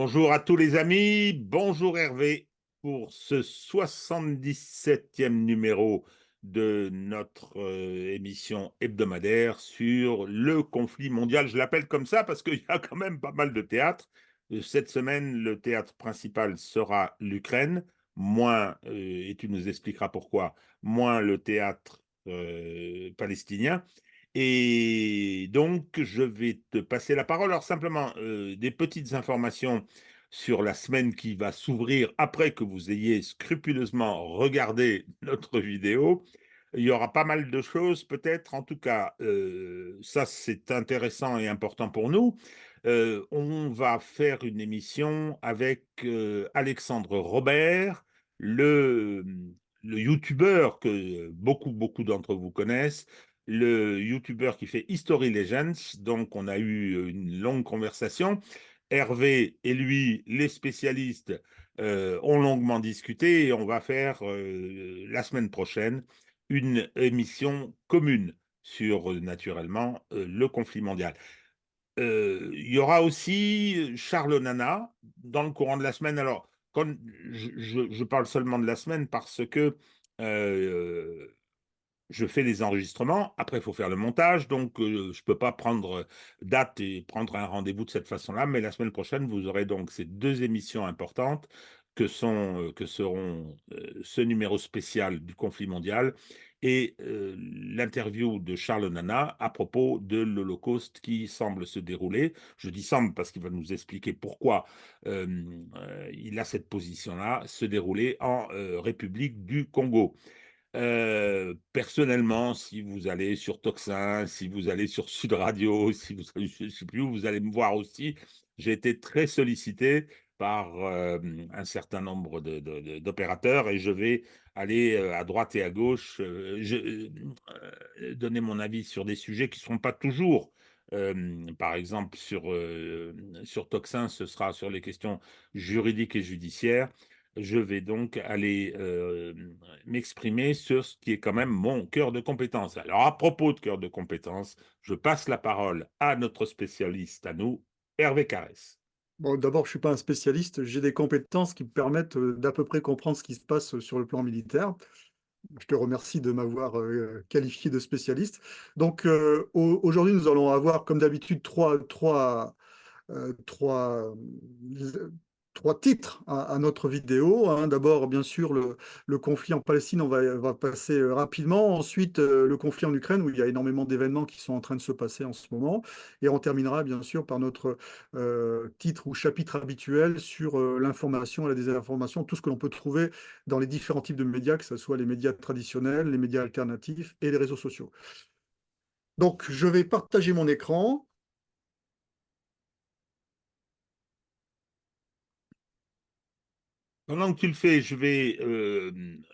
Bonjour à tous les amis, bonjour Hervé pour ce 77e numéro de notre émission hebdomadaire sur le conflit mondial. Je l'appelle comme ça parce qu'il y a quand même pas mal de théâtres. Cette semaine, le théâtre principal sera l'Ukraine, moins, et tu nous expliqueras pourquoi, moins le théâtre palestinien. Et donc, je vais te passer la parole. Alors, simplement, des petites informations sur la semaine qui va s'ouvrir après que vous ayez scrupuleusement regardé notre vidéo. Il y aura pas mal de choses, peut-être. En tout cas, ça, c'est intéressant et important pour nous. On va faire une émission avec Alexandre Robert, le, le youtubeur que beaucoup d'entre vous connaissent, le youtubeur qui fait History Legends. Donc, on a eu une longue conversation. Hervé et lui, les spécialistes, ont longuement discuté et on va faire la semaine prochaine une émission commune sur, naturellement, le conflit mondial. Il y aura aussi Charles Nana dans le courant de la semaine. Alors, quand je parle seulement de la semaine parce que je fais les enregistrements, après il faut faire le montage, donc je ne peux pas prendre date et prendre un rendez-vous de cette façon-là, mais la semaine prochaine, vous aurez donc ces deux émissions importantes que seront ce numéro spécial du conflit mondial et l'interview de Charles Nana à propos de l'Holocauste qui semble se dérouler. Je dis semble parce qu'il va nous expliquer pourquoi il a cette position-là, se dérouler en République du Congo. Personnellement, si vous allez sur Toxin, si vous allez sur Sud Radio, si vous allez, je ne sais plus où, vous allez me voir aussi. J'ai été très sollicité par un certain nombre d'opérateurs et je vais aller à droite et à gauche donner mon avis sur des sujets qui ne seront pas toujours. Par exemple, sur Toxin, ce sera sur les questions juridiques et judiciaires. Je vais donc aller m'exprimer sur ce qui est quand même mon cœur de compétence. Alors, à propos de cœur de compétence, je passe la parole à notre spécialiste, à nous, Hervé Carès. Bon, d'abord, je suis pas un spécialiste, j'ai des compétences qui me permettent, d'à peu près comprendre ce qui se passe, sur le plan militaire. Je te remercie de m'avoir, qualifié de spécialiste. Donc, aujourd'hui, nous allons avoir, comme d'habitude, trois, trois titres à notre vidéo, hein. D'abord, bien sûr, le conflit en Palestine, on va passer rapidement. Ensuite, le conflit en Ukraine, où il y a énormément d'événements qui sont en train de se passer en ce moment. Et on terminera, bien sûr, par notre titre ou chapitre habituel sur l'information et la désinformation, tout ce que l'on peut trouver dans les différents types de médias, que ce soit les médias traditionnels, les médias alternatifs et les réseaux sociaux. Donc, je vais partager mon écran. Pendant que tu le fais, je vais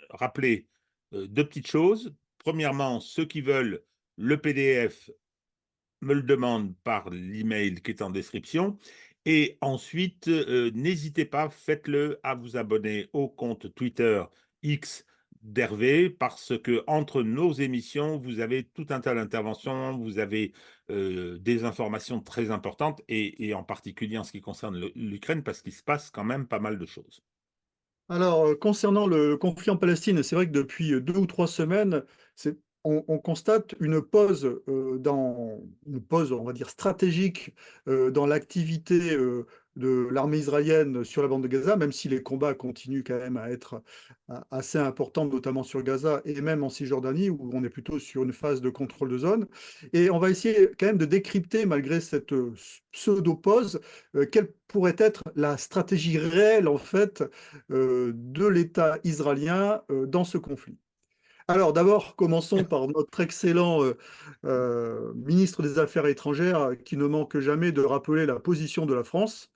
rappeler deux petites choses. Premièrement, ceux qui veulent le PDF me le demandent par l'email qui est en description. Et ensuite, n'hésitez pas, faites-le à vous abonner au compte Twitter X d'Hervé, parce que entre nos émissions, vous avez tout un tas d'interventions, vous avez des informations très importantes, et en particulier en ce qui concerne l'Ukraine, parce qu'il se passe quand même pas mal de choses. Alors, concernant le conflit en Palestine, c'est vrai que depuis 2 ou 3 semaines, on constate une pause, on va dire stratégique, dans l'activité, de l'armée israélienne sur la bande de Gaza, même si les combats continuent quand même à être assez importants, notamment sur Gaza et même en Cisjordanie, où on est plutôt sur une phase de contrôle de zone. Et on va essayer quand même de décrypter, malgré cette, pseudo-pause, quelle pourrait être la stratégie réelle, en fait, de l'État israélien dans ce conflit. Alors d'abord, commençons par notre excellent ministre des Affaires étrangères qui ne manque jamais de rappeler la position de la France,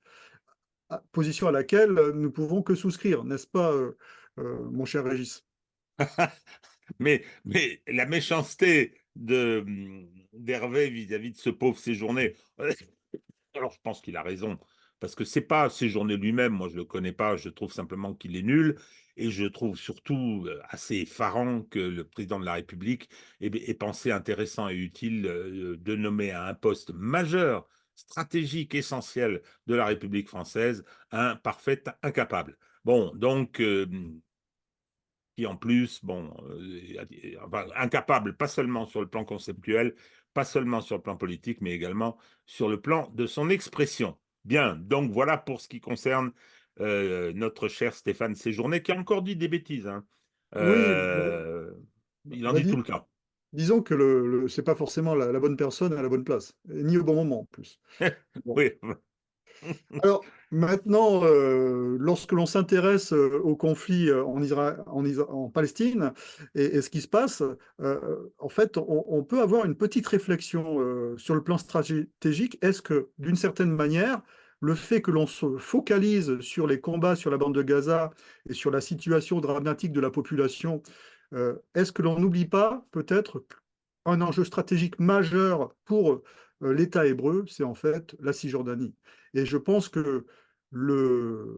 position à laquelle nous pouvons que souscrire, n'est-ce pas, mon cher Régis? Mais la méchanceté d'Hervé vis-à-vis de ce pauvre séjourné, alors je pense qu'il a raison, parce que c'est pas séjourné lui-même, moi je le connais pas, je trouve simplement qu'il est nul, et je trouve surtout assez effarant que le président de la République ait pensé intéressant et utile de nommer à un poste majeur, stratégique essentiel de la République française, un parfait incapable. Bon, donc, qui en plus, bon, enfin, incapable, pas seulement sur le plan conceptuel, pas seulement sur le plan politique, mais également sur le plan de son expression. Bien, donc voilà pour ce qui concerne notre cher Stéphane Séjourné, qui a encore dit des bêtises. Hein. Oui, Euh, il en bah, dit tout le temps. disons que c'est pas forcément la bonne personne à la bonne place, ni au bon moment en plus. Bon. Oui. Alors maintenant, lorsque l'on s'intéresse au conflit en Palestine et ce qui se passe, en fait, on peut avoir une petite réflexion sur le plan stratégique. Est-ce que, d'une certaine manière, le fait que l'on se focalise sur les combats sur la bande de Gaza et sur la situation dramatique de la population, est-ce que l'on n'oublie pas peut-être un enjeu stratégique majeur pour l'État hébreu, c'est en fait la Cisjordanie. Et je pense que le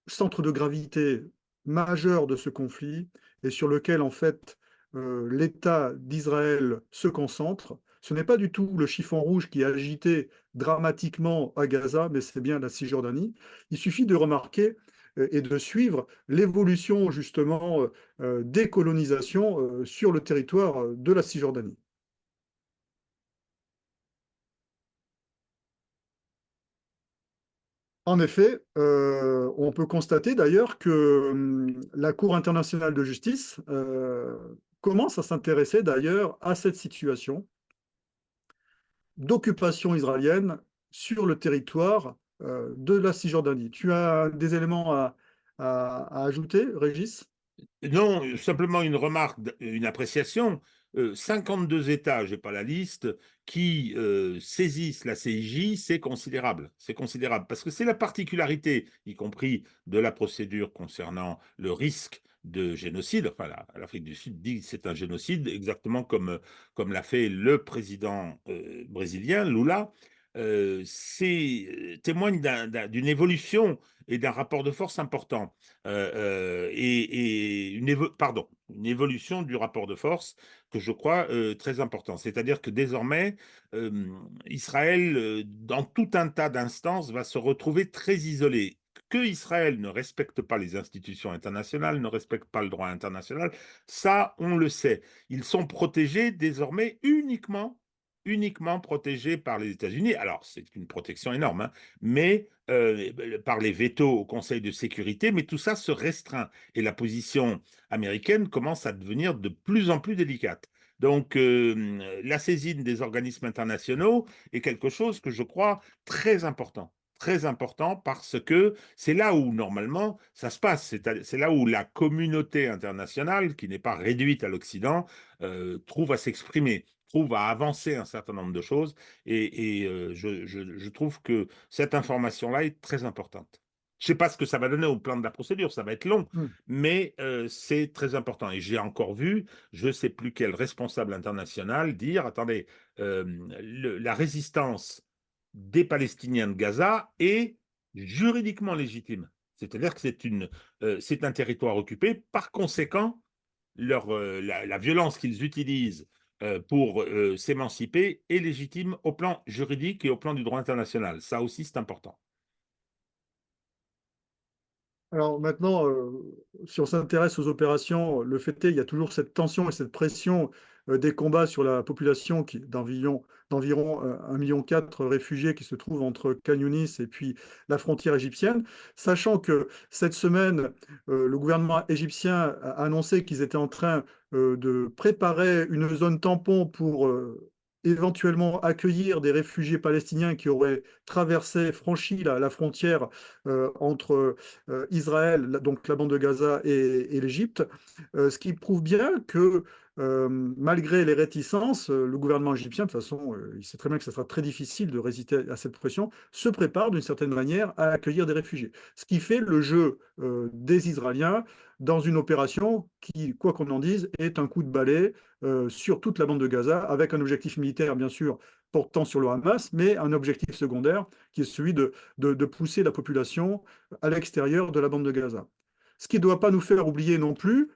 centre de gravité majeur de ce conflit et sur lequel en fait l'État d'Israël se concentre, ce n'est pas du tout le chiffon rouge qui est agité dramatiquement à Gaza, mais c'est bien la Cisjordanie. Il suffit de remarquer et de suivre l'évolution justement des colonisations sur le territoire de la Cisjordanie. En effet, on peut constater d'ailleurs que la Cour internationale de justice commence à s'intéresser d'ailleurs à cette situation d'occupation israélienne sur le territoire de la Cisjordanie. Tu as des éléments à ajouter, Régis? Non, simplement une remarque, une appréciation. 52 États, je n'ai pas la liste, qui saisissent la CIJ, c'est considérable. C'est considérable parce que c'est la particularité, y compris de la procédure concernant le risque de génocide. Enfin, l'Afrique du Sud dit que c'est un génocide, exactement comme l'a fait le président brésilien, Lula. Témoigne d'une évolution et d'un rapport de force important et une évolution du rapport de force que je crois très important. C'est-à-dire que désormais, Israël, dans tout un tas d'instances, va se retrouver très isolé. Que Israël ne respecte pas les institutions internationales, ne respecte pas le droit international, ça, on le sait. Ils sont protégés désormais uniquement protégés par les États-Unis. Alors, c'est une protection énorme, hein, mais par les vétos au Conseil de sécurité, mais tout ça se restreint. Et la position américaine commence à devenir de plus en plus délicate. Donc, la saisine des organismes internationaux est quelque chose que je crois très important. Très important parce que c'est là où normalement ça se passe. C'est là où la communauté internationale, qui n'est pas réduite à l'Occident, trouve à s'exprimer, trouve à avancer un certain nombre de choses. Et je trouve que cette information-là est très importante. Je ne sais pas ce que ça va donner au plan de la procédure, ça va être long, Hmm. mais c'est très important. Et j'ai encore vu, je ne sais plus quel responsable international dire, attendez, la résistance des Palestiniens de Gaza est juridiquement légitime. C'est-à-dire que c'est un territoire occupé. Par conséquent, la violence qu'ils utilisent pour s'émanciper est légitime au plan juridique et au plan du droit international. Ça aussi, c'est important. Alors maintenant, si on s'intéresse aux opérations, le fait est, il y a toujours cette tension et cette pression des combats sur la population d'environ 1,4 million réfugiés qui se trouvent entre Khan Younis et puis la frontière égyptienne, sachant que cette semaine, le gouvernement égyptien a annoncé qu'ils étaient en train de préparer une zone tampon pour éventuellement accueillir des réfugiés palestiniens qui auraient franchi la frontière entre Israël, donc la bande de Gaza et l'Égypte, ce qui prouve bien que malgré les réticences, le gouvernement égyptien, de toute façon, il sait très bien que ce sera très difficile de résister à cette pression, se prépare d'une certaine manière à accueillir des réfugiés. Ce qui fait le jeu des Israéliens dans une opération qui, quoi qu'on en dise, est un coup de balai sur toute la bande de Gaza, avec un objectif militaire, bien sûr, portant sur le Hamas, mais un objectif secondaire qui est celui de pousser la population à l'extérieur de la bande de Gaza. Ce qui ne doit pas nous faire oublier non plus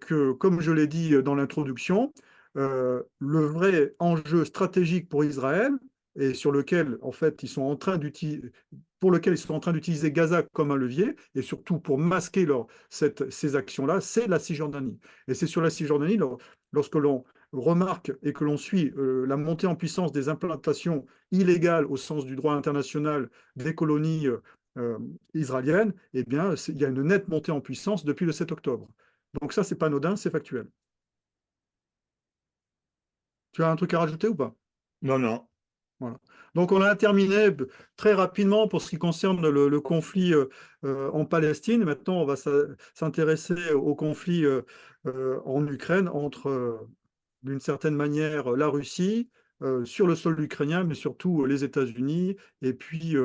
que, comme je l'ai dit dans l'introduction, le vrai enjeu stratégique pour Israël, et sur lequel, en fait, ils sont en train d'utiliser, pour lequel ils sont en train d'utiliser Gaza comme un levier, et surtout pour masquer ces actions-là, c'est la Cisjordanie. Et c'est sur la Cisjordanie, lorsque l'on remarque et que l'on suit la montée en puissance des implantations illégales au sens du droit international des colonies euh, israéliennes, eh bien, il y a une nette montée en puissance depuis le 7 octobre. Donc ça, c'est pas anodin, c'est factuel. Tu as un truc à rajouter ou pas? Non, non. Voilà. Donc on a terminé très rapidement pour ce qui concerne le conflit en Palestine. Maintenant, on va s'intéresser au conflit en Ukraine entre, d'une certaine manière, la Russie sur le sol ukrainien, mais surtout les États-Unis et puis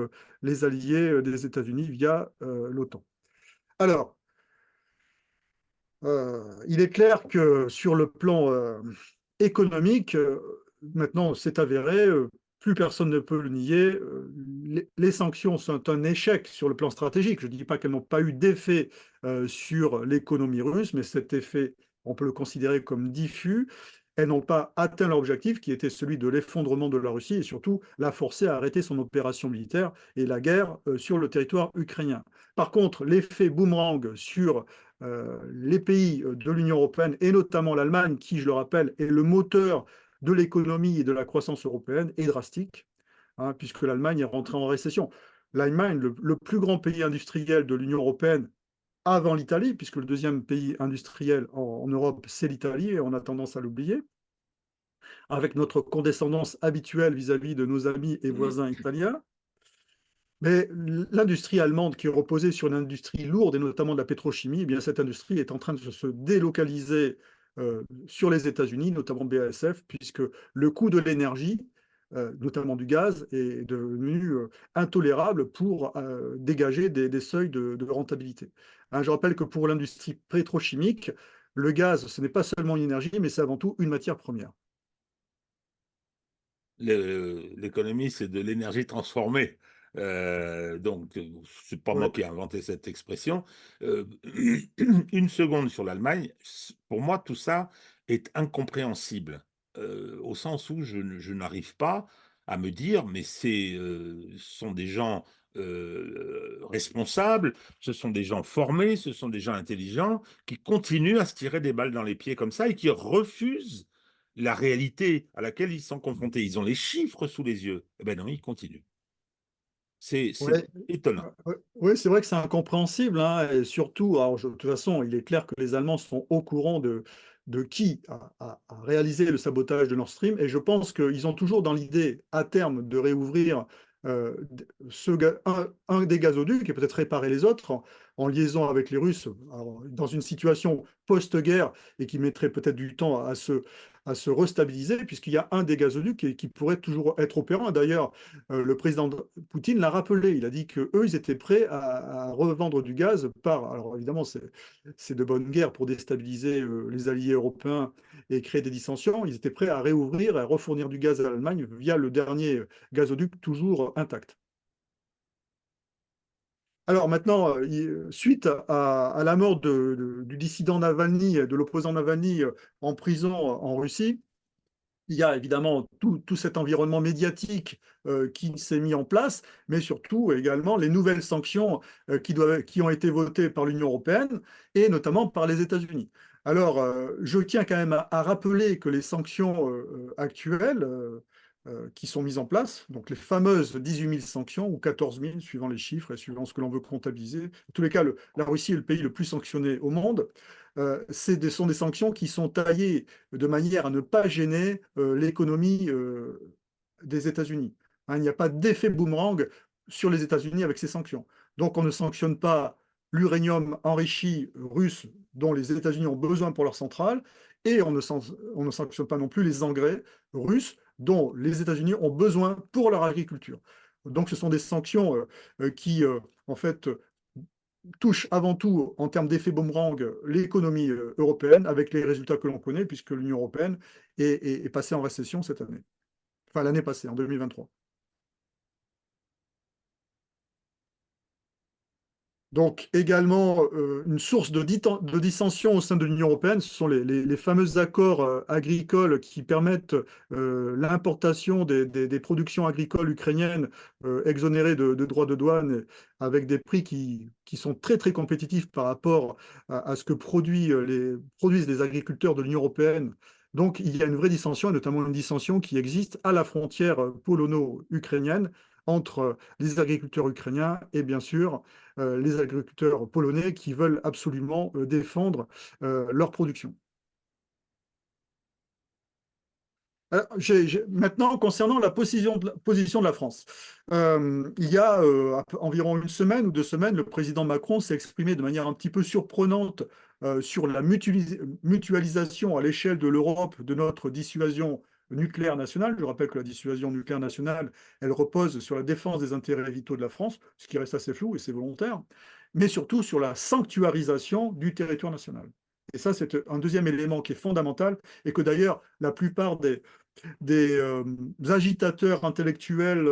les alliés des États-Unis via l'OTAN. Alors, il est clair que sur le plan économique, maintenant c'est avéré, plus personne ne peut le nier, les sanctions sont un échec sur le plan stratégique. Je ne dis pas qu'elles n'ont pas eu d'effet sur l'économie russe, mais cet effet, on peut le considérer comme diffus. Elles n'ont pas atteint leur objectif, qui était celui de l'effondrement de la Russie, et surtout la forcer à arrêter son opération militaire et la guerre sur le territoire ukrainien. Par contre, l'effet boomerang sur les pays de l'Union européenne, et notamment l'Allemagne, qui, je le rappelle, est le moteur de l'économie et de la croissance européenne, est drastique, hein, puisque l'Allemagne est rentrée en récession. L'Allemagne, le plus grand pays industriel de l'Union européenne, avant l'Italie, puisque le deuxième pays industriel en Europe, c'est l'Italie, et on a tendance à l'oublier, avec notre condescendance habituelle vis-à-vis de nos amis et voisins italiens. Mais l'industrie allemande qui reposait sur une industrie lourde et notamment de la pétrochimie, eh bien cette industrie est en train de se délocaliser sur les États-Unis, notamment BASF, puisque le coût de l'énergie, notamment du gaz, est devenu intolérable pour dégager des seuils de rentabilité. Hein, je rappelle que pour l'industrie pétrochimique, le gaz, ce n'est pas seulement une énergie, mais c'est avant tout une matière première. L'économie, c'est de l'énergie transformée. Donc, c'est pas moi Ouais, qui ai inventé cette expression. Euh, une seconde sur l'Allemagne. Pour moi, tout ça est incompréhensible, au sens où je n'arrive pas à me dire, mais ce sont des gens responsables, ce sont des gens formés, ce sont des gens intelligents qui continuent à se tirer des balles dans les pieds comme ça et qui refusent la réalité à laquelle ils sont confrontés. Ils ont les chiffres sous les yeux. Eh ben non, ils continuent. C'est ouais. étonnant. Oui, c'est vrai que c'est incompréhensible, hein, et surtout, alors, de toute façon, il est clair que les Allemands sont au courant de qui a réalisé le sabotage de Nord Stream, et je pense qu'ils ont toujours dans l'idée, à terme, de réouvrir un des gazoducs et peut-être réparer les autres en liaison avec les Russes, alors, dans une situation post-guerre et qui mettrait peut-être du temps à se restabiliser, puisqu'il y a un des gazoducs qui pourrait toujours être opérant. D'ailleurs, le président Poutine l'a rappelé. Il a dit qu'eux, ils étaient prêts à revendre du gaz par. Alors évidemment, c'est de bonne guerre pour déstabiliser les alliés européens et créer des dissensions. Ils étaient prêts à réouvrir et à refournir du gaz à l'Allemagne via le dernier gazoduc toujours intact. Alors maintenant, suite à la mort du dissident Navalny, de l'opposant Navalny en prison en Russie, il y a évidemment tout cet environnement médiatique qui s'est mis en place, mais surtout également les nouvelles sanctions qui ont été votées par l'Union européenne et notamment par les États-Unis. Alors, je tiens quand même à rappeler que les sanctions actuelles qui sont mises en place, donc les fameuses 18 000 sanctions ou 14 000 suivant les chiffres et suivant ce que l'on veut comptabiliser, en tous les cas, la Russie est le pays le plus sanctionné au monde. Sont des sanctions qui sont taillées de manière à ne pas gêner l'économie des États-Unis. Hein, il n'y a pas d'effet boomerang sur les États-Unis avec ces sanctions. Donc on ne sanctionne pas l'uranium enrichi russe dont les États-Unis ont besoin pour leur centrale, et on ne sanctionne pas non plus les engrais russes dont les États-Unis ont besoin pour leur agriculture. Donc ce sont des sanctions qui, en fait, touche avant tout, en termes d'effet boomerang, l'économie européenne, avec les résultats que l'on connaît, puisque l'Union européenne est passée en récession cette année. Enfin, l'année passée, en 2023. Donc également, une source de dissension au sein de l'Union européenne, ce sont les fameux accords agricoles qui permettent l'importation des productions agricoles ukrainiennes exonérées de droits de douane avec des prix qui sont très très compétitifs par rapport à ce que produisent les agriculteurs de l'Union européenne. Donc il y a une vraie dissension, et notamment une dissension qui existe à la frontière polono-ukrainienne entre les agriculteurs ukrainiens et bien sûr les agriculteurs polonais qui veulent absolument défendre leur production. Alors, maintenant, concernant la position de la France, il y a environ une semaine ou 2 semaines, le président Macron s'est exprimé de manière un petit peu surprenante sur la mutualisation à l'échelle de l'Europe de notre dissuasion nucléaire nationale. Je rappelle que la dissuasion nucléaire nationale, elle repose sur la défense des intérêts vitaux de la France, ce qui reste assez flou et c'est volontaire, mais surtout sur la sanctuarisation du territoire national. Et ça, c'est un deuxième élément qui est fondamental et que d'ailleurs la plupart des agitateurs intellectuels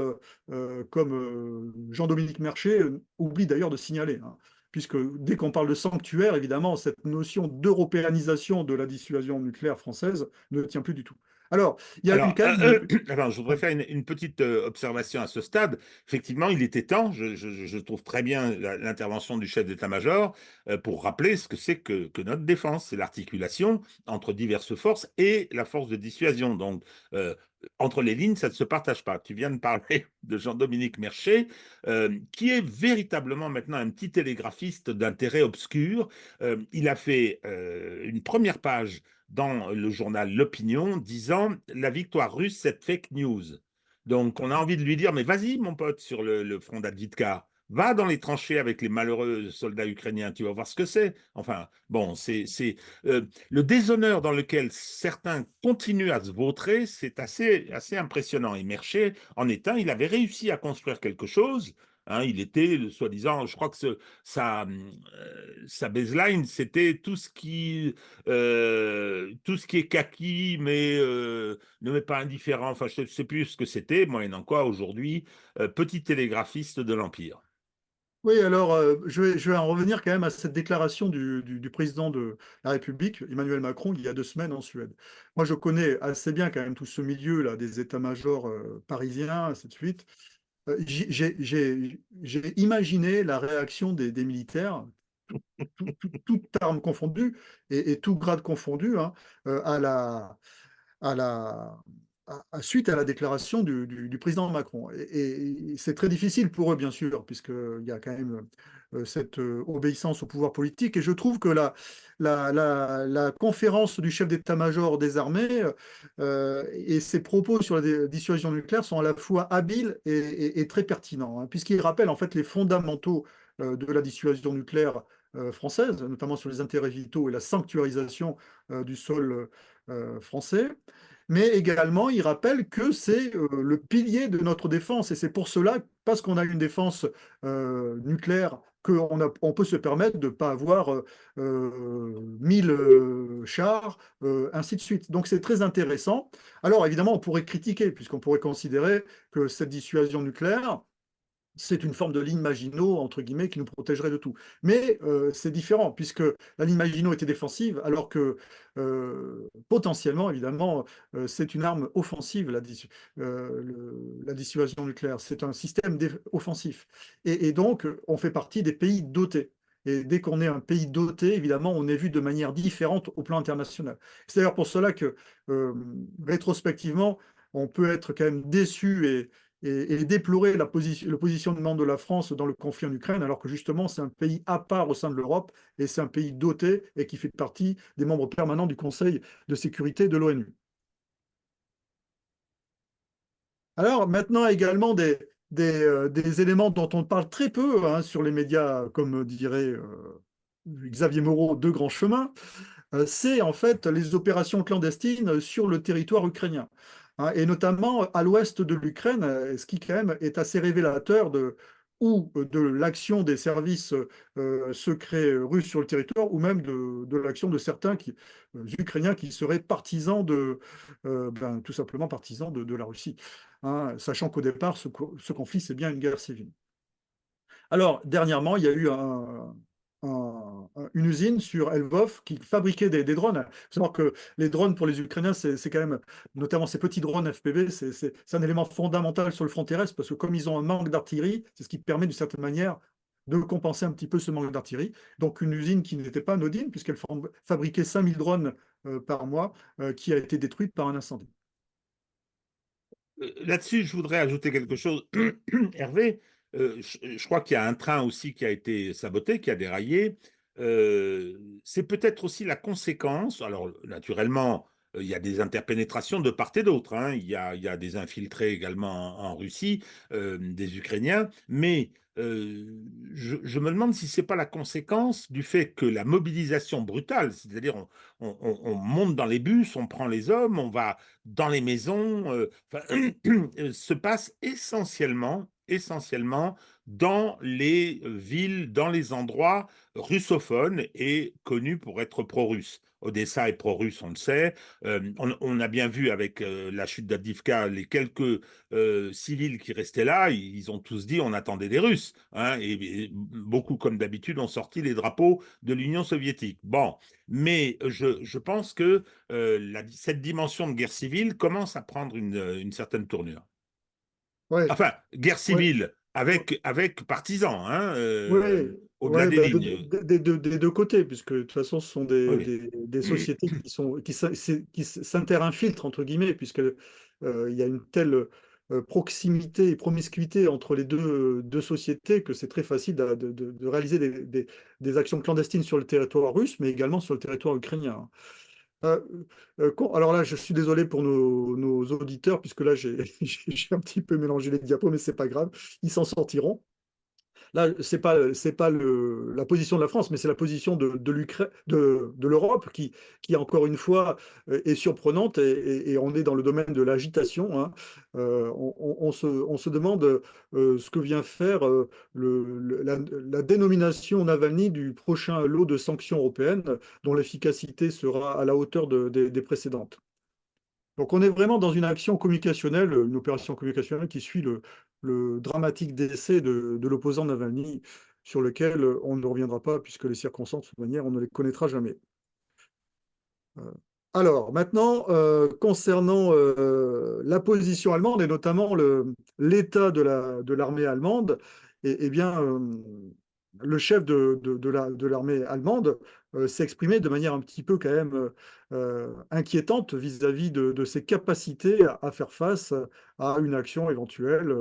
comme Jean-Dominique Merchet oublient d'ailleurs de signaler, hein, puisque dès qu'on parle de sanctuaire, évidemment, cette notion d'européanisation de la dissuasion nucléaire française ne tient plus du tout. Alors, il y a eu Alors, quand même une... alors, je voudrais faire une petite observation à ce stade. Effectivement, il était temps, je trouve très bien l'intervention du chef d'état-major pour rappeler ce que c'est que notre défense. C'est l'articulation entre diverses forces et la force de dissuasion. Donc, entre les lignes, ça ne se partage pas. Tu viens de parler de Jean-Dominique Merchet, qui est véritablement maintenant un petit télégraphiste d'intérêt obscur. Il a fait une première page dans le journal L'Opinion disant la victoire russe, c'est fake news. Donc on a envie de lui dire, mais vas-y mon pote sur le front d'Advitka, va dans les tranchées avec les malheureux soldats ukrainiens, tu vas voir ce que c'est. Enfin, bon, le déshonneur dans lequel certains continuent à se vautrer, c'est assez impressionnant. Et Merchet, en est un, il avait réussi à construire quelque chose. Hein, il était, soi-disant, je crois que sa baseline, c'était tout ce qui est kaki, mais ne m'est pas indifférent. Enfin, je ne sais plus ce que c'était, moyennant quoi, aujourd'hui, petit télégraphiste de l'Empire. Oui, alors je vais en revenir quand même à cette déclaration du président de la République, Emmanuel Macron, il y a 2 semaines en Suède. Moi, je connais assez bien quand même tout ce milieu là, des états-majors parisiens, ainsi de suite. J'ai imaginé la réaction des militaires, toutes armes confondues et tout grade confondu, hein, à à la, suite à la déclaration du président Macron. Et c'est très difficile pour eux, bien sûr, puisqu'il y a quand même cette obéissance au pouvoir politique. Et je trouve que la conférence du chef d'état-major des armées et ses propos sur la dissuasion nucléaire sont à la fois habiles et très pertinents, hein, puisqu'ils rappellent en fait les fondamentaux de la dissuasion nucléaire française, notamment sur les intérêts vitaux et la sanctuarisation du sol français, mais également il rappelle que c'est le pilier de notre défense, et c'est pour cela, parce qu'on a une défense nucléaire, on peut se permettre de ne pas avoir 1000 chars, ainsi de suite. Donc c'est très intéressant. Alors évidemment, on pourrait critiquer, puisqu'on pourrait considérer que cette dissuasion nucléaire, c'est une forme de ligne Maginot, entre guillemets, qui nous protégerait de tout. Mais c'est différent, puisque la ligne Maginot était défensive, alors que potentiellement, évidemment, c'est une arme offensive, la dissuasion nucléaire. C'est un système offensif. Et donc, on fait partie des pays dotés. Et dès qu'on est un pays doté, évidemment, on est vu de manière différente au plan international. C'est d'ailleurs pour cela que, rétrospectivement, on peut être quand même déçu et déplorer le positionnement de la France dans le conflit en Ukraine, alors que justement c'est un pays à part au sein de l'Europe et c'est un pays doté et qui fait partie des membres permanents du Conseil de sécurité de l'ONU. Alors maintenant également des éléments dont on parle très peu hein, sur les médias, comme dirait Xavier Moreau, de grands chemins, c'est en fait les opérations clandestines sur le territoire ukrainien, hein, et notamment à l'ouest de l'Ukraine, ce qui quand même est assez révélateur de l'action des services secrets russes sur le territoire, ou même de l'action de certains Ukrainiens qui seraient partisans tout simplement partisans de la Russie, hein, sachant qu'au départ, ce conflit, c'est bien une guerre civile. Alors, dernièrement, il y a eu une usine sur Lvov qui fabriquait des drones. Il faut savoir que les drones pour les Ukrainiens, c'est quand même, notamment ces petits drones FPV, c'est un élément fondamental sur le front terrestre parce que comme ils ont un manque d'artillerie, c'est ce qui permet d'une certaine manière de compenser un petit peu ce manque d'artillerie. Donc une usine qui n'était pas anodine puisqu'elle fabriquait 5000 drones par mois qui a été détruite par un incendie. Là-dessus, je voudrais ajouter quelque chose. Hervé, je crois qu'il y a un train aussi qui a été saboté, qui a déraillé. C'est peut-être aussi la conséquence. Alors, naturellement, il y a des interpénétrations de part et d'autre, hein. Il y a des infiltrés également en Russie, des Ukrainiens. Mais je me demande si c'est pas la conséquence du fait que la mobilisation brutale, c'est-à-dire on monte dans les bus, on prend les hommes, on va dans les maisons, se passe essentiellement dans les villes, dans les endroits russophones et connus pour être pro-russes. Odessa est pro-russe, on le sait. On a bien vu avec la chute d'Avdiivka, les quelques civils qui restaient là, ils ont tous dit on attendait des Russes, hein, et beaucoup, comme d'habitude, ont sorti les drapeaux de l'Union soviétique. Bon, mais je pense que cette dimension de guerre civile commence à prendre une certaine tournure. Ouais, Enfin, guerre ouais, civile avec partisans, hein, ouais, au-delà ouais, des bah, lignes. des deux côtés, puisque de toute façon, ce sont Oui. des sociétés qui s'inter-infiltrent, entre guillemets, puisque il y a une telle proximité et promiscuité entre les deux sociétés que c'est très facile de réaliser des actions clandestines sur le territoire russe, mais également sur le territoire ukrainien. Euh, alors là, je suis désolé pour nos auditeurs, puisque là, j'ai j'ai un petit peu mélangé les diapos, mais c'est pas grave, ils s'en sortiront. Là, c'est pas la position de la France, mais c'est la position de l'Ukraine, de l'Europe qui, encore une fois, est surprenante et on est dans le domaine de l'agitation, hein. On se demande ce que vient faire la dénomination Navalny du prochain lot de sanctions européennes, dont l'efficacité sera à la hauteur des précédentes. Donc on est vraiment dans une action communicationnelle, une opération communicationnelle qui suit le dramatique décès de l'opposant Navalny, sur lequel on ne reviendra pas, puisque les circonstances, de toute manière, on ne les connaîtra jamais. Euh, Alors, maintenant, concernant la position allemande, et notamment l'état de l'armée allemande, eh bien, le chef de l'armée allemande s'est exprimé de manière un petit peu quand même inquiétante vis-à-vis de ses capacités à faire face à une action éventuelle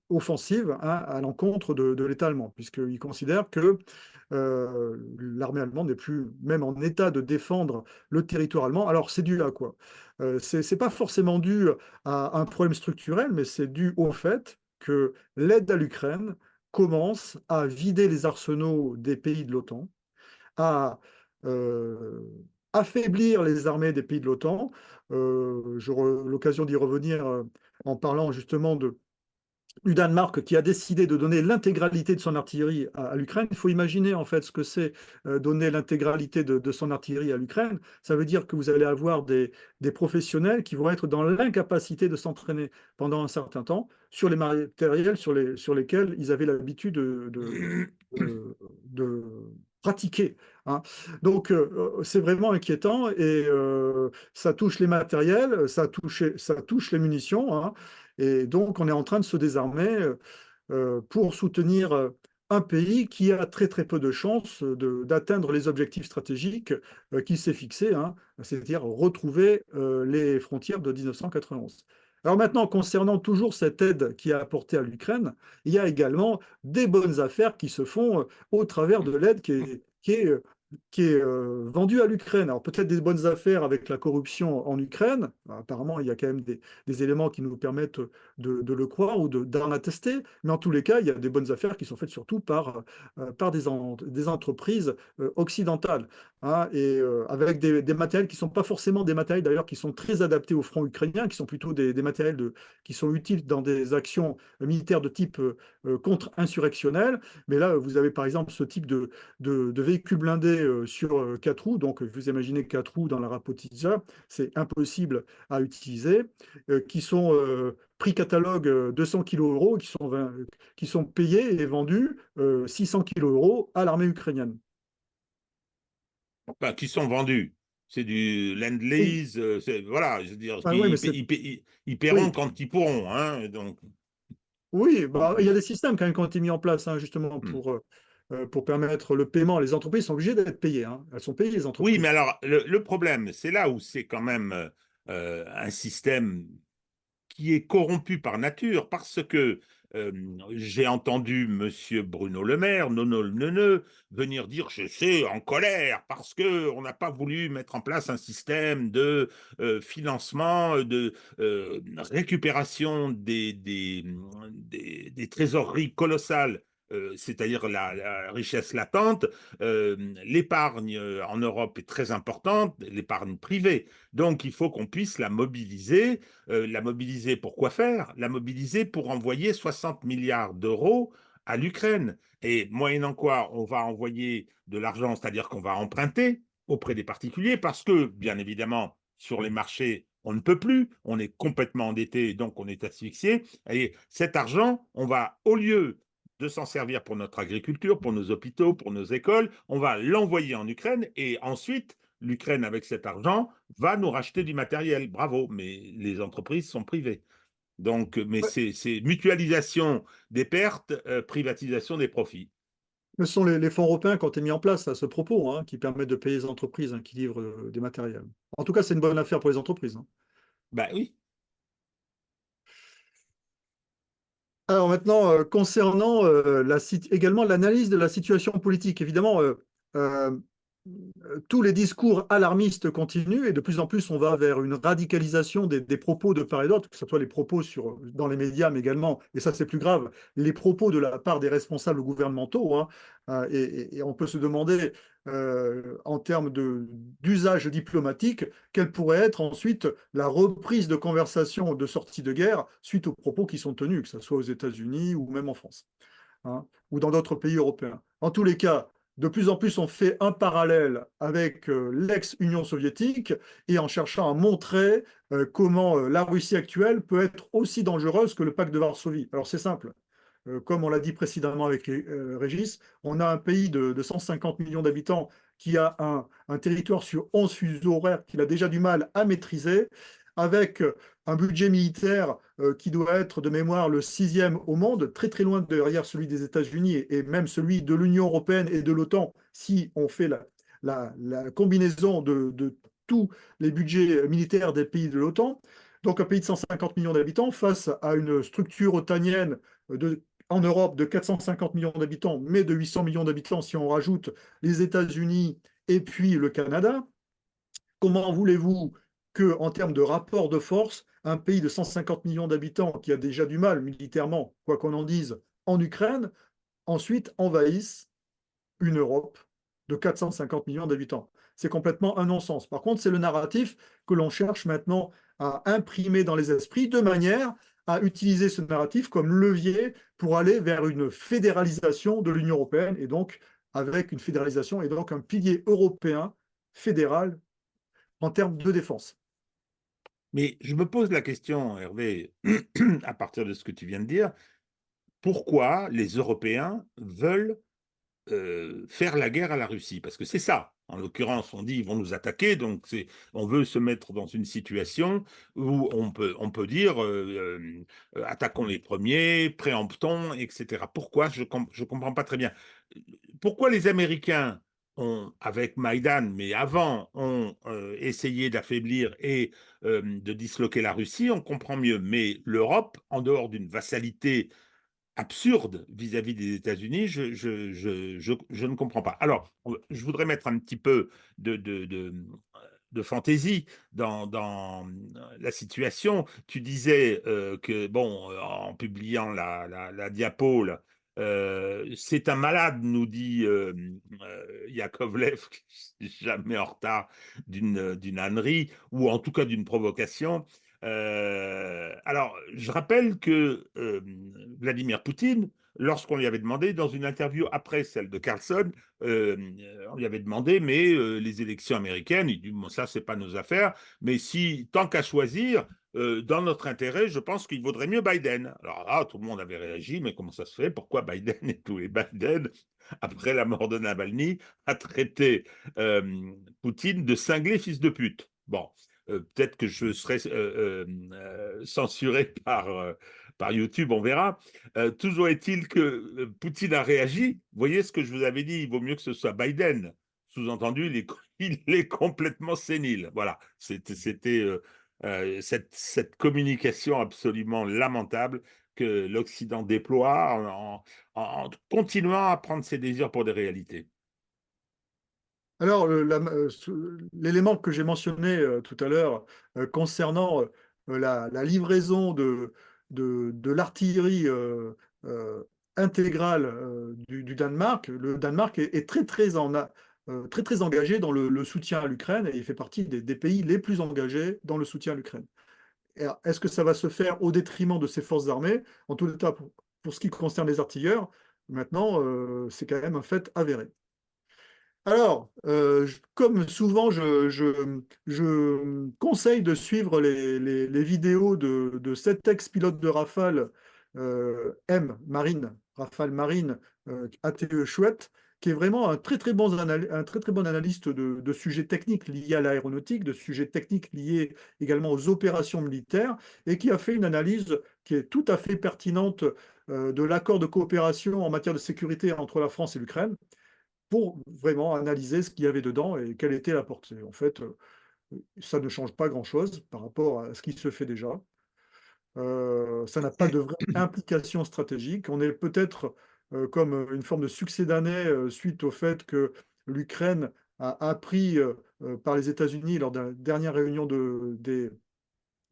offensive, hein, à l'encontre de l'État allemand, puisqu'il considère que l'armée allemande n'est plus même en état de défendre le territoire allemand. Alors, c'est dû à quoi? C'est pas forcément dû à un problème structurel, mais c'est dû au fait que l'aide à l'Ukraine commence à vider les arsenaux des pays de l'OTAN, à euh, affaiblir les armées des pays de l'OTAN. J'aurai l'occasion d'y revenir en parlant justement du Danemark qui a décidé de donner l'intégralité de son artillerie à l'Ukraine. Il faut imaginer en fait ce que c'est donner l'intégralité de son artillerie à l'Ukraine. Ça veut dire que vous allez avoir des professionnels qui vont être dans l'incapacité de s'entraîner pendant un certain temps sur les matériels sur lesquels ils avaient l'habitude de pratiquer, hein. Donc c'est vraiment inquiétant et ça touche les matériels, ça touche les munitions, hein. Et donc, on est en train de se désarmer pour soutenir un pays qui a très très peu de chances d'atteindre les objectifs stratégiques qu'il s'est fixés, hein, c'est-à-dire retrouver les frontières de 1991. Alors maintenant, concernant toujours cette aide qui est apportée à l'Ukraine, il y a également des bonnes affaires qui se font au travers de l'aide qui est vendue à l'Ukraine. Alors peut-être des bonnes affaires avec la corruption en Ukraine. Apparemment, il y a quand même des éléments qui nous permettent de le croire ou d'en attester. Mais en tous les cas, il y a des bonnes affaires qui sont faites surtout par des entreprises occidentales. hein, et avec des matériels qui ne sont pas forcément des matériels d'ailleurs qui sont très adaptés au front ukrainien, qui sont plutôt des matériels qui sont utiles dans des actions militaires de type contre-insurrectionnel. Mais là, vous avez par exemple ce type de véhicules blindés sur 4 roues. Donc, vous imaginez 4 roues dans la Rapotiza, c'est impossible à utiliser, qui sont prix catalogue 200 kilos euros, qui sont payés et vendus 600 kilos euros à l'armée ukrainienne. Enfin, qui sont vendus. C'est du Oui, lend-lease, voilà, je veux dire, ah, ouais, mais c'est ils paieront oui, quand ils pourront, hein, donc, oui, bon, bah, il y a des systèmes quand même qui ont été mis en place, hein, justement hmm. pour permettre le paiement. Les entreprises sont obligées d'être payées, hein. Elles sont payées, les Oui, mais entreprises. alors, le problème, c'est là où c'est quand même un système qui est corrompu par nature, parce que euh, j'ai entendu Monsieur Bruno Le Maire, nono le neuneu, venir dire je sais en colère parce que on n'a pas voulu mettre en place un système de financement, de récupération des trésoreries colossales. C'est-à-dire la richesse latente, l'épargne en Europe est très importante, l'épargne privée. Donc il faut qu'on puisse la mobiliser pour quoi faire? La mobiliser pour envoyer 60 milliards d'euros à l'Ukraine. Et moyennant quoi, on va envoyer de l'argent, c'est-à-dire qu'on va emprunter auprès des particuliers, parce que, bien évidemment, sur les marchés, on ne peut plus, on est complètement endetté, donc on est asphyxié. Et cet argent, on va, au lieu de s'en servir pour notre agriculture, pour nos hôpitaux, pour nos écoles, on va l'envoyer en Ukraine et ensuite, l'Ukraine, avec cet argent, va nous racheter du matériel. Bravo, mais les entreprises sont privées. Donc, mais Ouais. c'est mutualisation des pertes, privatisation des profits. Ce sont les fonds européens qui ont été mis en place à ce propos, hein, qui permettent de payer les entreprises, hein, qui livrent des matériels. En tout cas, c'est une bonne affaire pour les entreprises, hein. Ben oui. Alors maintenant, concernant également l'analyse de la situation politique, évidemment, euh, tous les discours alarmistes continuent et de plus en plus on va vers une radicalisation des propos de part et d'autre, que ce soit les propos dans les médias, mais également, et ça c'est plus grave, les propos de la part des responsables gouvernementaux, hein. Et on peut se demander, en termes d'usage diplomatique, quelle pourrait être ensuite la reprise de conversation de sortie de guerre suite aux propos qui sont tenus, que ce soit aux États-Unis ou même en France, hein, ou dans d'autres pays européens. En tous les cas, de plus en plus, on fait un parallèle avec l'ex-Union soviétique et en cherchant à montrer comment la Russie actuelle peut être aussi dangereuse que le pacte de Varsovie. Alors c'est simple. Comme on l'a dit précédemment avec Régis, on a un pays de 150 millions d'habitants qui a un territoire sur 11 fuseaux horaires qu'il a déjà du mal à maîtriser, avec un budget militaire qui doit être de mémoire le sixième au monde, très très loin derrière celui des États-Unis et même celui de l'Union européenne et de l'OTAN, si on fait la combinaison de tous les budgets militaires des pays de l'OTAN. Donc un pays de 150 millions d'habitants face à une structure otanienne en Europe de 450 millions d'habitants, mais de 800 millions d'habitants si on rajoute les États-Unis et puis le Canada. Comment voulez-vous que, en termes de rapport de force, un pays de 150 millions d'habitants qui a déjà du mal militairement, quoi qu'on en dise, en Ukraine, ensuite envahisse une Europe de 450 millions d'habitants? C'est complètement un non-sens. Par contre, c'est le narratif que l'on cherche maintenant à imprimer dans les esprits de manière à utiliser ce narratif comme levier pour aller vers une fédéralisation de l'Union européenne et donc avec une fédéralisation et donc un pilier européen fédéral en termes de défense. Mais je me pose la question, Hervé, à partir de ce que tu viens de dire, pourquoi les Européens veulent faire la guerre à la Russie? Parce que c'est ça. En l'occurrence, on dit ils vont nous attaquer, donc on veut se mettre dans une situation où on peut dire attaquons les premiers, préemptons, etc. Pourquoi? Je ne comprends pas très bien. Pourquoi les Américains ont, avec Maïdan, mais avant, ont essayé d'affaiblir et de disloquer la Russie, on comprend mieux. Mais l'Europe, en dehors d'une vassalité absurde vis-à-vis des États-Unis, je ne comprends pas. Alors, je voudrais mettre un petit peu de fantaisie dans la situation. Tu disais que, bon, en publiant la diapo, là, C'est un malade, nous dit Yakovlev, jamais en retard d'une ânerie, ou en tout cas d'une provocation. Alors, je rappelle que Vladimir Poutine, lorsqu'on lui avait demandé, dans une interview après celle de Carlson, euh, on lui avait demandé, mais les élections américaines, il dit, bon, ça, c'est pas nos affaires, mais si, tant qu'à choisir, dans notre intérêt, je pense qu'il vaudrait mieux Biden. Alors là, tout le monde avait réagi, mais comment ça se fait? Pourquoi Biden et tout? Et Biden, après la mort de Navalny, a traité Poutine de cinglé fils de pute. Bon, peut-être que je serai censuré par YouTube, on verra. Toujours est-il que Poutine a réagi. Vous voyez ce que je vous avais dit, il vaut mieux que ce soit Biden. Sous-entendu, il est complètement sénile. Voilà, c'était cette communication absolument lamentable que l'Occident déploie en continuant à prendre ses désirs pour des réalités. Alors, l'élément que j'ai mentionné tout à l'heure concernant la livraison de l'artillerie euh, intégrale du Danemark, le Danemark est très, très, très engagé dans le soutien à l'Ukraine et il fait partie des pays les plus engagés dans le soutien à l'Ukraine. Est-ce que ça va se faire au détriment de ses forces armées? En tout cas, pour ce qui concerne les artilleurs, maintenant, c'est quand même un fait avéré. Alors, comme souvent, je conseille de suivre les vidéos de cet ex-pilote de Rafale Rafale Marine, ATE Chouette, qui est vraiment un très très bon analyste de sujets techniques liés à l'aéronautique, de sujets techniques liés également aux opérations militaires, et qui a fait une analyse qui est tout à fait pertinente de l'accord de coopération en matière de sécurité entre la France et l'Ukraine pour vraiment analyser ce qu'il y avait dedans et quelle était la portée. En fait, ça ne change pas grand-chose par rapport à ce qui se fait déjà. Ça n'a pas de vraie implication stratégique. On est peut-être comme une forme de succès d'année suite au fait que l'Ukraine a appris par les États-Unis lors de la dernière réunion des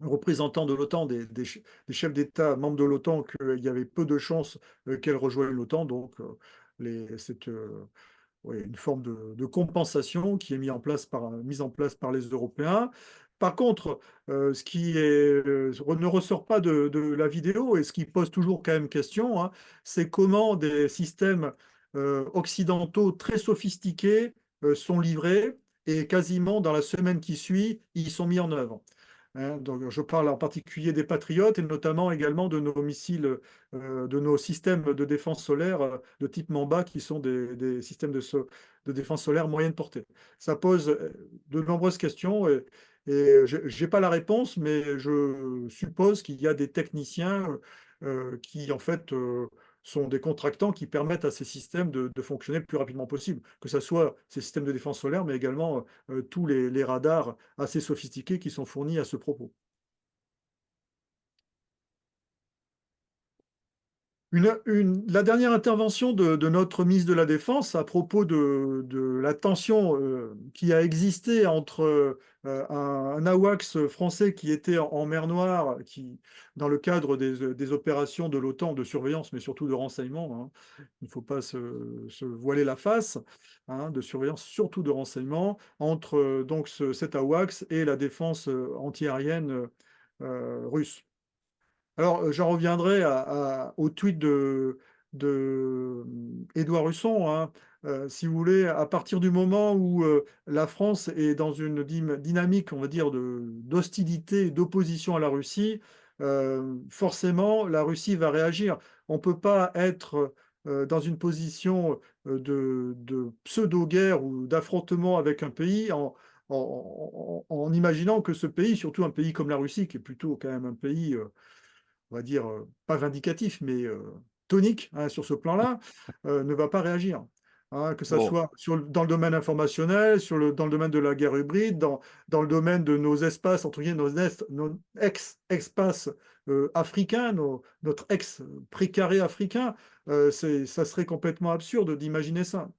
représentants de l'OTAN, des chefs d'État membres de l'OTAN, qu'il y avait peu de chances qu'elle rejoigne l'OTAN. Donc, cette oui, une forme de compensation qui est mise en place par les Européens. Par contre, ce qui ne ressort pas de la vidéo et ce qui pose toujours quand même question, hein, c'est comment des systèmes occidentaux très sophistiqués sont livrés et quasiment dans la semaine qui suit, ils sont mis en œuvre. Hein. Donc, je parle en particulier des Patriotes et notamment également de nos missiles, de nos systèmes de défense solaire de type Mamba, qui sont des systèmes de défense solaire moyenne portée. Ça pose de nombreuses questions et je n'ai pas la réponse, mais je suppose qu'il y a des techniciens qui, en fait, sont des contractants qui permettent à ces systèmes de fonctionner le plus rapidement possible, que ce soit ces systèmes de défense solaire, mais également tous les radars assez sophistiqués qui sont fournis à ce propos. La dernière intervention de notre ministre de la Défense à propos de la tension qui a existé entre un AWACS français qui était en mer Noire, dans le cadre des opérations de l'OTAN de surveillance, mais surtout de renseignement, hein, il ne faut pas se voiler la face, hein, de surveillance, surtout de renseignement, entre donc cet AWACS et la défense antiaérienne russe. Alors, j'en reviendrai au tweet de Édouard Husson, hein. Si vous voulez, à partir du moment où la France est dans une dynamique, on va dire, d'hostilité, d'opposition à la Russie, forcément, la Russie va réagir. On ne peut pas être dans une position de pseudo-guerre ou d'affrontement avec un pays en imaginant que ce pays, surtout un pays comme la Russie, qui est plutôt quand même un pays on va dire, pas vindicatif, mais tonique hein, sur ce plan-là, ne va pas réagir. Hein, que ce Bon, soit dans le domaine informationnel, dans le domaine de la guerre hybride, dans le domaine de nos espaces, entre guillemets, nos ex-espaces africains, notre ex-précaré africain, ça serait complètement absurde d'imaginer ça.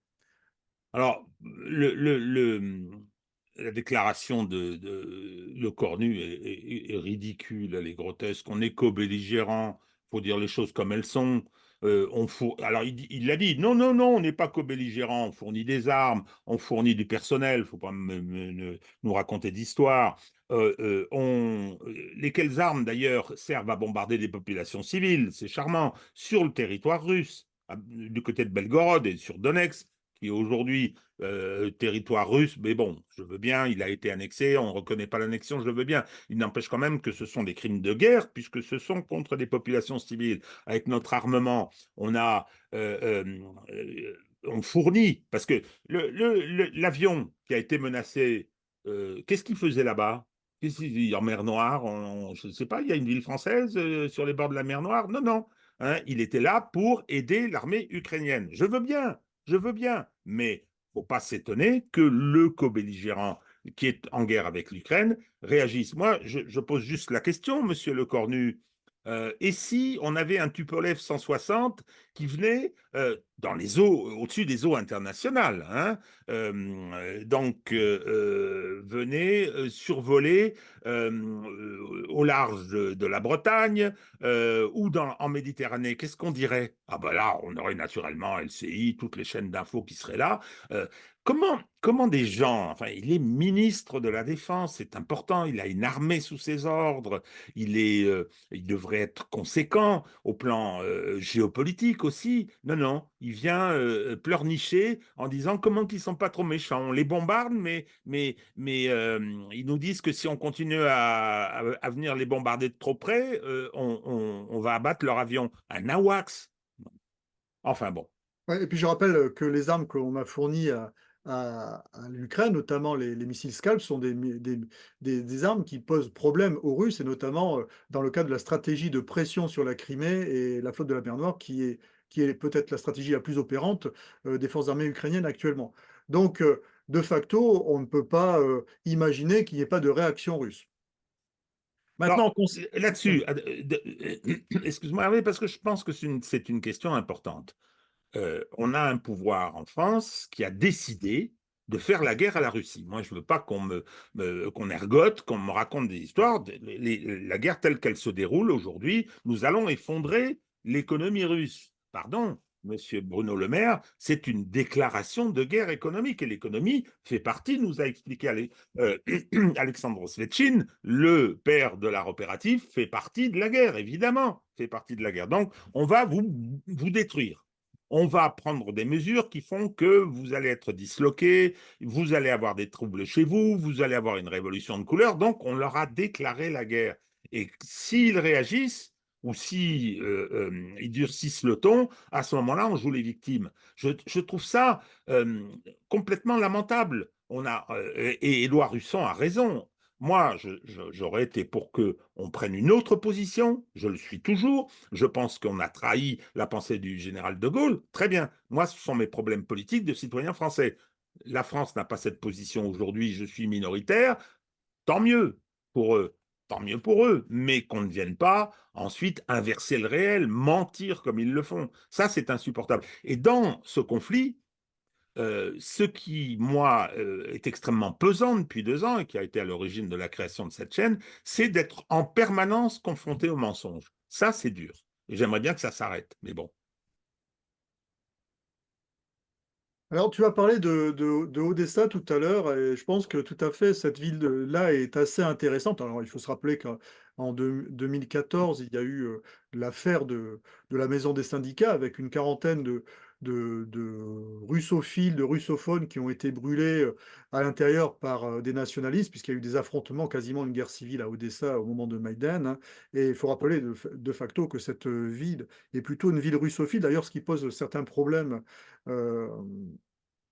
alors, la déclaration de Le Cornu est ridicule, elle est grotesque. On est co-belligérants, il faut dire les choses comme elles sont. Alors il l'a dit, non, non, non, on n'est pas co-belligérants, on fournit des armes, on fournit du personnel, il ne faut pas nous raconter d'histoires. Lesquelles armes d'ailleurs servent à bombarder des populations civiles, c'est charmant, sur le territoire russe, du côté de Belgorod et sur Donetsk, qui est aujourd'hui territoire russe, mais bon, je veux bien, il a été annexé, on ne reconnaît pas l'annexion, je veux bien. Il n'empêche quand même que ce sont des crimes de guerre, puisque ce sont contre des populations civiles. Avec notre armement, on a on fournit, parce que l'avion qui a été menacé, qu'est-ce qu'il faisait là-bas? En mer Noire, je ne sais pas, il y a une ville française sur les bords de la mer Noire? Non, non. Hein, il était là pour aider l'armée ukrainienne. Je veux bien, mais il ne faut pas s'étonner que le co-belligérant qui est en guerre avec l'Ukraine réagisse. Moi, je pose juste la question, monsieur Lecornu. Et si on avait un Tupolev 160 qui venait dans les eaux, au-dessus des eaux internationales, hein, venait survoler au large de la Bretagne ou en Méditerranée, qu'est-ce qu'on dirait? Ah ben là, on aurait naturellement LCI, toutes les chaînes d'infos qui seraient là. Euh, comment des gens, enfin, il est ministre de la Défense, c'est important, il a une armée sous ses ordres, il devrait être conséquent au plan géopolitique aussi. Non, non, il vient pleurnicher en disant comment qu'ils sont pas trop méchants. On les bombarde, mais ils nous disent que si on continue à venir les bombarder de trop près, on va abattre leur avion. Un AWACS. Enfin bon. Ouais, et puis je rappelle que les armes qu'on a fournies à l'Ukraine, notamment les missiles Scalp, sont des armes qui posent problème aux Russes, et notamment dans le cadre de la stratégie de pression sur la Crimée et la flotte de la mer Noire, qui est peut-être la stratégie la plus opérante des forces armées ukrainiennes actuellement. Donc, de facto, on ne peut pas imaginer qu'il n'y ait pas de réaction russe. Maintenant, Alors, ouais. là-dessus, excuse-moi Hervé, parce que je pense que c'est une question importante. On a un pouvoir en France qui a décidé de faire la guerre à la Russie. Moi, je ne veux pas qu'on ergote, qu'on me raconte des histoires. La guerre telle qu'elle se déroule aujourd'hui, nous allons effondrer l'économie russe. Pardon, Monsieur Bruno Le Maire, c'est une déclaration de guerre économique. Et l'économie fait partie, nous a expliqué Alexandre Svechin, le père de l'art opératif, fait partie de la guerre, évidemment, fait partie de la guerre. Donc, on va vous détruire. On va prendre des mesures qui font que vous allez être disloqué, vous allez avoir des troubles chez vous, vous allez avoir une révolution de couleur. Donc, on leur a déclaré la guerre. Et s'ils réagissent, ou si ils durcissent le ton, à ce moment-là, on joue les victimes. Je trouve ça complètement lamentable. Et Édouard Husson a raison. Moi, j'aurais été pour qu'on prenne une autre position, je le suis toujours. Je pense qu'on a trahi la pensée du général de Gaulle. Très bien. Moi, ce sont mes problèmes politiques de citoyen français. La France n'a pas cette position aujourd'hui, je suis minoritaire. Tant mieux pour eux. Tant mieux pour eux. Mais qu'on ne vienne pas ensuite inverser le réel, mentir comme ils le font. Ça, c'est insupportable. Et dans ce conflit, ce qui, moi, est extrêmement pesant depuis 2 ans et qui a été à l'origine de la création de cette chaîne, c'est d'être en permanence confronté au mensonge. Ça, c'est dur. Et j'aimerais bien que ça s'arrête. Mais bon. Alors, tu as parlé de Odessa tout à l'heure, et je pense que tout à fait, cette ville-là est assez intéressante. Alors, il faut se rappeler qu'en 2014, il y a eu l'affaire de la Maison des syndicats, avec une quarantaine de russophiles, de russophones qui ont été brûlés à l'intérieur par des nationalistes, puisqu'il y a eu des affrontements, quasiment une guerre civile à Odessa au moment de Maïdan, hein. Et il faut rappeler de facto que cette ville est plutôt une ville russophile, d'ailleurs, ce qui pose certains problèmes euh,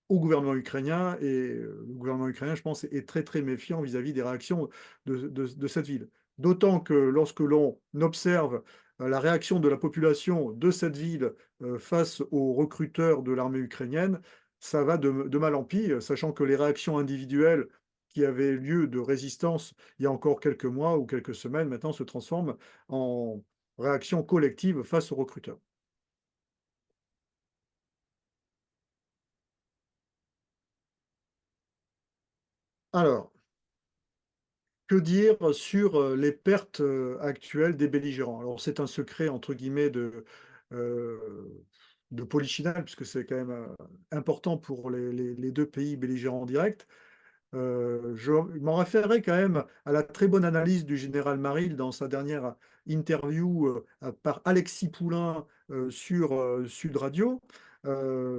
au gouvernement ukrainien. Et le gouvernement ukrainien, je pense, est très très méfiant vis-à-vis des réactions de cette ville. D'autant que lorsque l'on observe la réaction de la population de cette ville face aux recruteurs de l'armée ukrainienne, ça va de mal en pis, sachant que les réactions individuelles qui avaient lieu de résistance il y a encore quelques mois ou quelques semaines maintenant se transforment en réaction collective face aux recruteurs. Alors, que dire sur les pertes actuelles des belligérants? Alors, c'est un secret, entre guillemets, de polichinelle, puisque c'est quand même important pour les deux pays belligérants directs. Je m'en référerai quand même à la très bonne analyse du général Maril dans sa dernière interview par Alexis Poulain sur Sud Radio.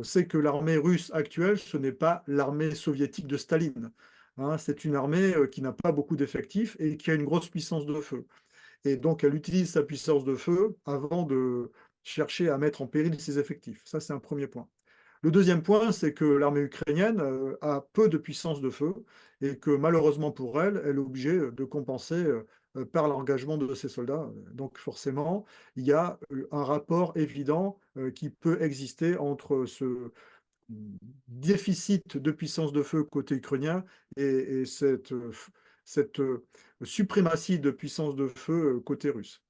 C'est que l'armée russe actuelle, ce n'est pas l'armée soviétique de Staline. Hein, c'est une armée qui n'a pas beaucoup d'effectifs et qui a une grosse puissance de feu. Et donc, elle utilise sa puissance de feu avant de chercher à mettre en péril ses effectifs. Ça, c'est un premier point. Le deuxième point, c'est que l'armée ukrainienne a peu de puissance de feu et que malheureusement pour elle, elle est obligée de compenser par l'engagement de ses soldats. Donc forcément, il y a un rapport évident qui peut exister entre ce déficit de puissance de feu côté ukrainien et cette suprématie de puissance de feu côté russe.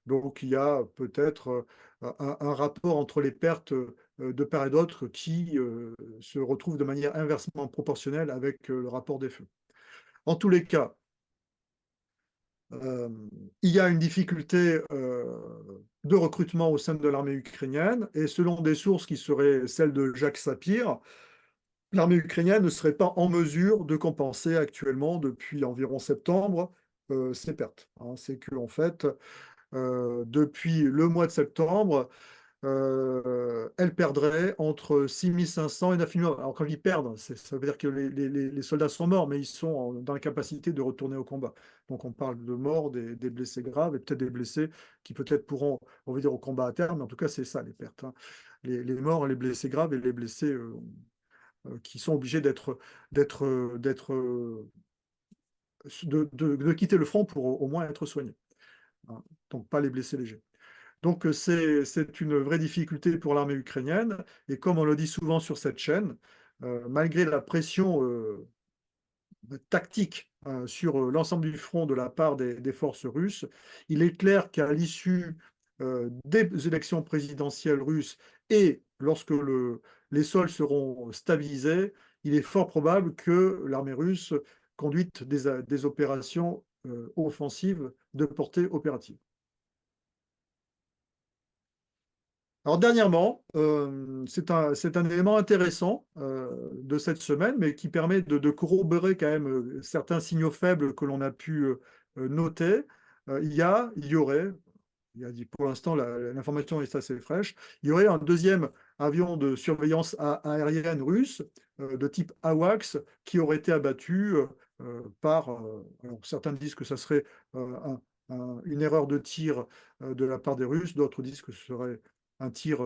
Donc il y a peut-être un rapport entre les pertes de part et d'autre qui se retrouve de manière inversement proportionnelle avec le rapport des feux. En tous les cas, il y a une difficulté de recrutement au sein de l'armée ukrainienne et selon des sources qui seraient celles de Jacques Sapir, l'armée ukrainienne ne serait pas en mesure de compenser actuellement depuis environ septembre ses pertes. Hein. C'est qu'en fait, depuis le mois de septembre, elle perdrait entre 6500 et 9000 morts. Alors quand ils perdent, ça veut dire que les soldats sont morts, mais ils sont dans la capacité de retourner au combat. Donc on parle de morts, des blessés graves et peut-être des blessés qui peut-être pourront revenir au combat à terme, mais en tout cas c'est ça les pertes. Hein. Les morts, les blessés graves et les blessés qui sont obligés de quitter le front pour au moins être soignés. Hein. Donc pas les blessés légers. Donc c'est une vraie difficulté pour l'armée ukrainienne. Et comme on le dit souvent sur cette chaîne, malgré la pression tactique sur l'ensemble du front de la part des forces russes, il est clair qu'à l'issue des élections présidentielles russes et lorsque les sols seront stabilisés, il est fort probable que l'armée russe conduise des opérations offensives de portée opérative. Alors dernièrement, c'est un élément intéressant de cette semaine, mais qui permet de corroborer quand même certains signaux faibles que l'on a pu noter. Il y aurait, pour l'instant l'information est assez fraîche, il y aurait un deuxième avion de surveillance aérienne russe de type AWACS qui aurait été abattu par, alors certains disent que ça serait une erreur de tir de la part des Russes, d'autres disent que ce serait un tir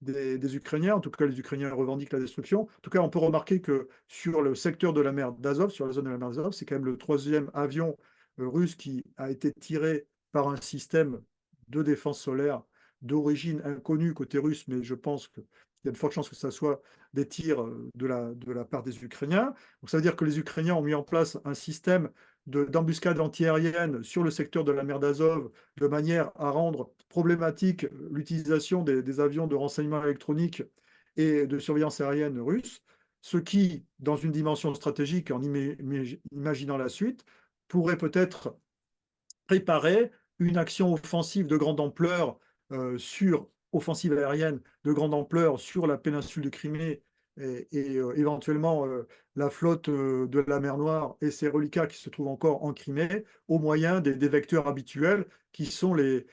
des Ukrainiens. En tout cas, les Ukrainiens revendiquent la destruction. En tout cas, on peut remarquer que sur le secteur de la mer d'Azov, sur la zone de la mer d'Azov, c'est quand même le troisième avion russe qui a été tiré par un système de défense solaire d'origine inconnue côté russe, mais je pense qu'il y a de fortes chances que ça soit des tirs de la part des Ukrainiens. Donc ça veut dire que les Ukrainiens ont mis en place un système d'embuscade antiaérienne sur le secteur de la mer d'Azov de manière à rendre problématique l'utilisation des avions de renseignement électronique et de surveillance aérienne russes, ce qui, dans une dimension stratégique, en imaginant la suite, pourrait peut-être préparer une action offensive de grande ampleur offensive aérienne de grande ampleur sur la péninsule de Crimée et éventuellement la flotte de la mer Noire et ses reliquats qui se trouvent encore en Crimée au moyen des vecteurs habituels qui sont les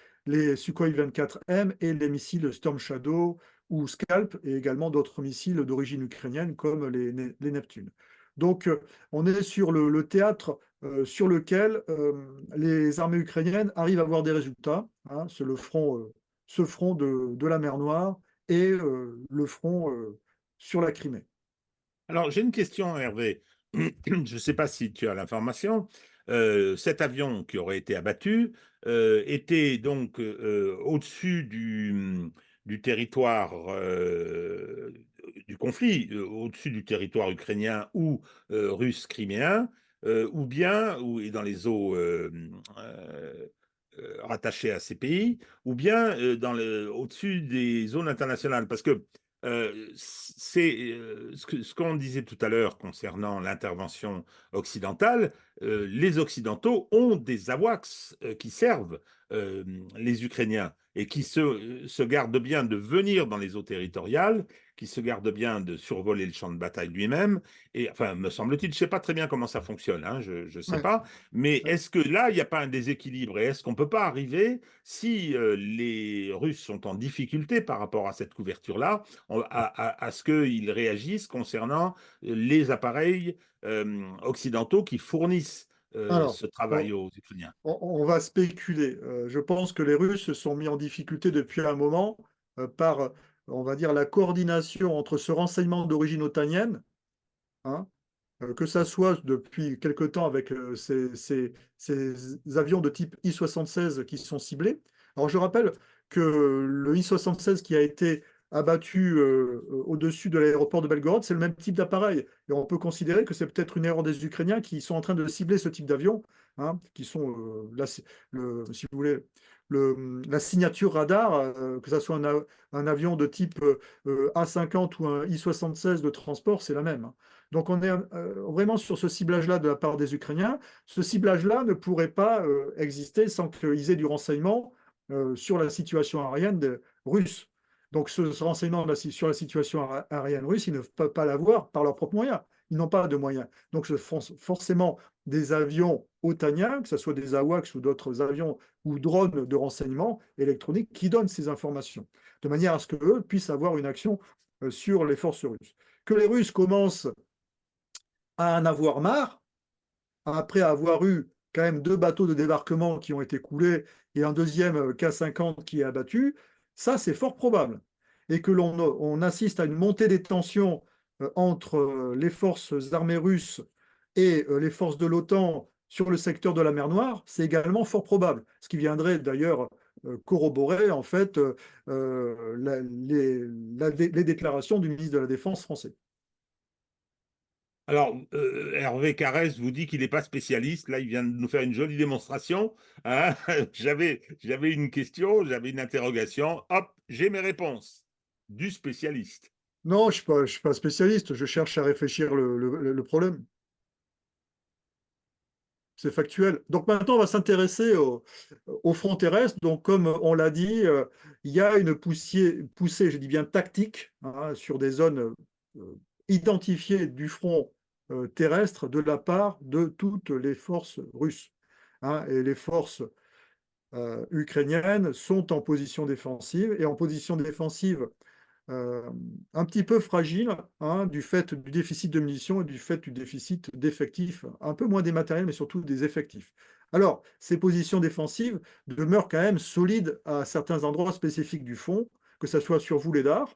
Sukhoi 24M et les missiles Storm Shadow ou Scalp et également d'autres missiles d'origine ukrainienne comme les Neptunes. Donc on est sur le théâtre sur lequel les armées ukrainiennes arrivent à avoir des résultats. Hein, c'est ce front de la mer Noire et le front sur la Crimée. Alors, j'ai une question, Hervé. Je ne sais pas si tu as l'information. Cet avion qui aurait été abattu était donc au-dessus du territoire du conflit, au-dessus du territoire ukrainien ou russe criméen, ou bien ou dans les eaux rattachées à ces pays, ou bien au-dessus des zones internationales. Parce que c'est ce qu'on disait tout à l'heure concernant l'intervention occidentale. Les Occidentaux ont des AWACS qui servent les Ukrainiens et qui se gardent bien de venir dans les eaux territoriales, qui se gardent bien de survoler le champ de bataille lui-même. Et enfin, me semble-t-il, je ne sais pas très bien comment ça fonctionne, hein, je ne sais Ouais. pas. Mais est-ce que là, il n'y a pas un déséquilibre et est-ce qu'on ne peut pas arriver, si les Russes sont en difficulté par rapport à cette couverture-là, à ce qu'ils réagissent concernant les appareils occidentaux qui fournissent Alors, ce travail aux Ukrainiens. on va spéculer. Je pense que les Russes se sont mis en difficulté depuis un moment par, on va dire, la coordination entre ce renseignement d'origine otanienne, hein, que ça soit depuis quelque temps avec ces avions de type I-76 qui sont ciblés. Alors je rappelle que le I-76 qui a été abattu au-dessus de l'aéroport de Belgorod, c'est le même type d'appareil. Et on peut considérer que c'est peut-être une erreur des Ukrainiens qui sont en train de cibler ce type d'avion, hein, qui sont, si vous voulez, la signature radar, que ce soit un avion de type A-50 ou un I-76 de transport, c'est la même, hein. Donc on est vraiment sur ce ciblage-là de la part des Ukrainiens. Ce ciblage-là ne pourrait pas exister sans qu'ils aient du renseignement sur la situation aérienne russe. Donc ce renseignement sur la situation aérienne russe, ils ne peuvent pas l'avoir par leurs propres moyens. Ils n'ont pas de moyens. Donc forcément des avions otaniens, que ce soit des AWACS ou d'autres avions ou drones de renseignement électronique qui donnent ces informations, de manière à ce qu'eux puissent avoir une action sur les forces russes. Que les Russes commencent à en avoir marre, après avoir eu quand même 2 bateaux de débarquement qui ont été coulés et un deuxième K-50 qui est abattu, ça c'est fort probable. Et que l'on assiste à une montée des tensions entre les forces armées russes et les forces de l'OTAN sur le secteur de la mer Noire, c'est également fort probable. Ce qui viendrait d'ailleurs corroborer en fait les déclarations du ministre de la Défense français. Alors, Hervé Carrez vous dit qu'il n'est pas spécialiste. Là, il vient de nous faire une jolie démonstration, hein. J'avais une question, j'avais une interrogation. Hop, j'ai mes réponses du spécialiste. Non, je suis pas spécialiste, je cherche à réfléchir le problème. C'est factuel. Donc maintenant, on va s'intéresser au front terrestre. Donc, comme on l'a dit, il y a une poussée, je dis bien tactique, hein, sur des zones identifiées du front terrestre de la part de toutes les forces russes, hein. Et les forces ukrainiennes sont en position défensive. Et en position défensive, euh, un petit peu fragile, hein, du fait du déficit de munitions et du fait du déficit d'effectifs, un peu moins des matériels, mais surtout des effectifs. Alors, ces positions défensives demeurent quand même solides à certains endroits spécifiques du front, que ce soit sur Vuhledar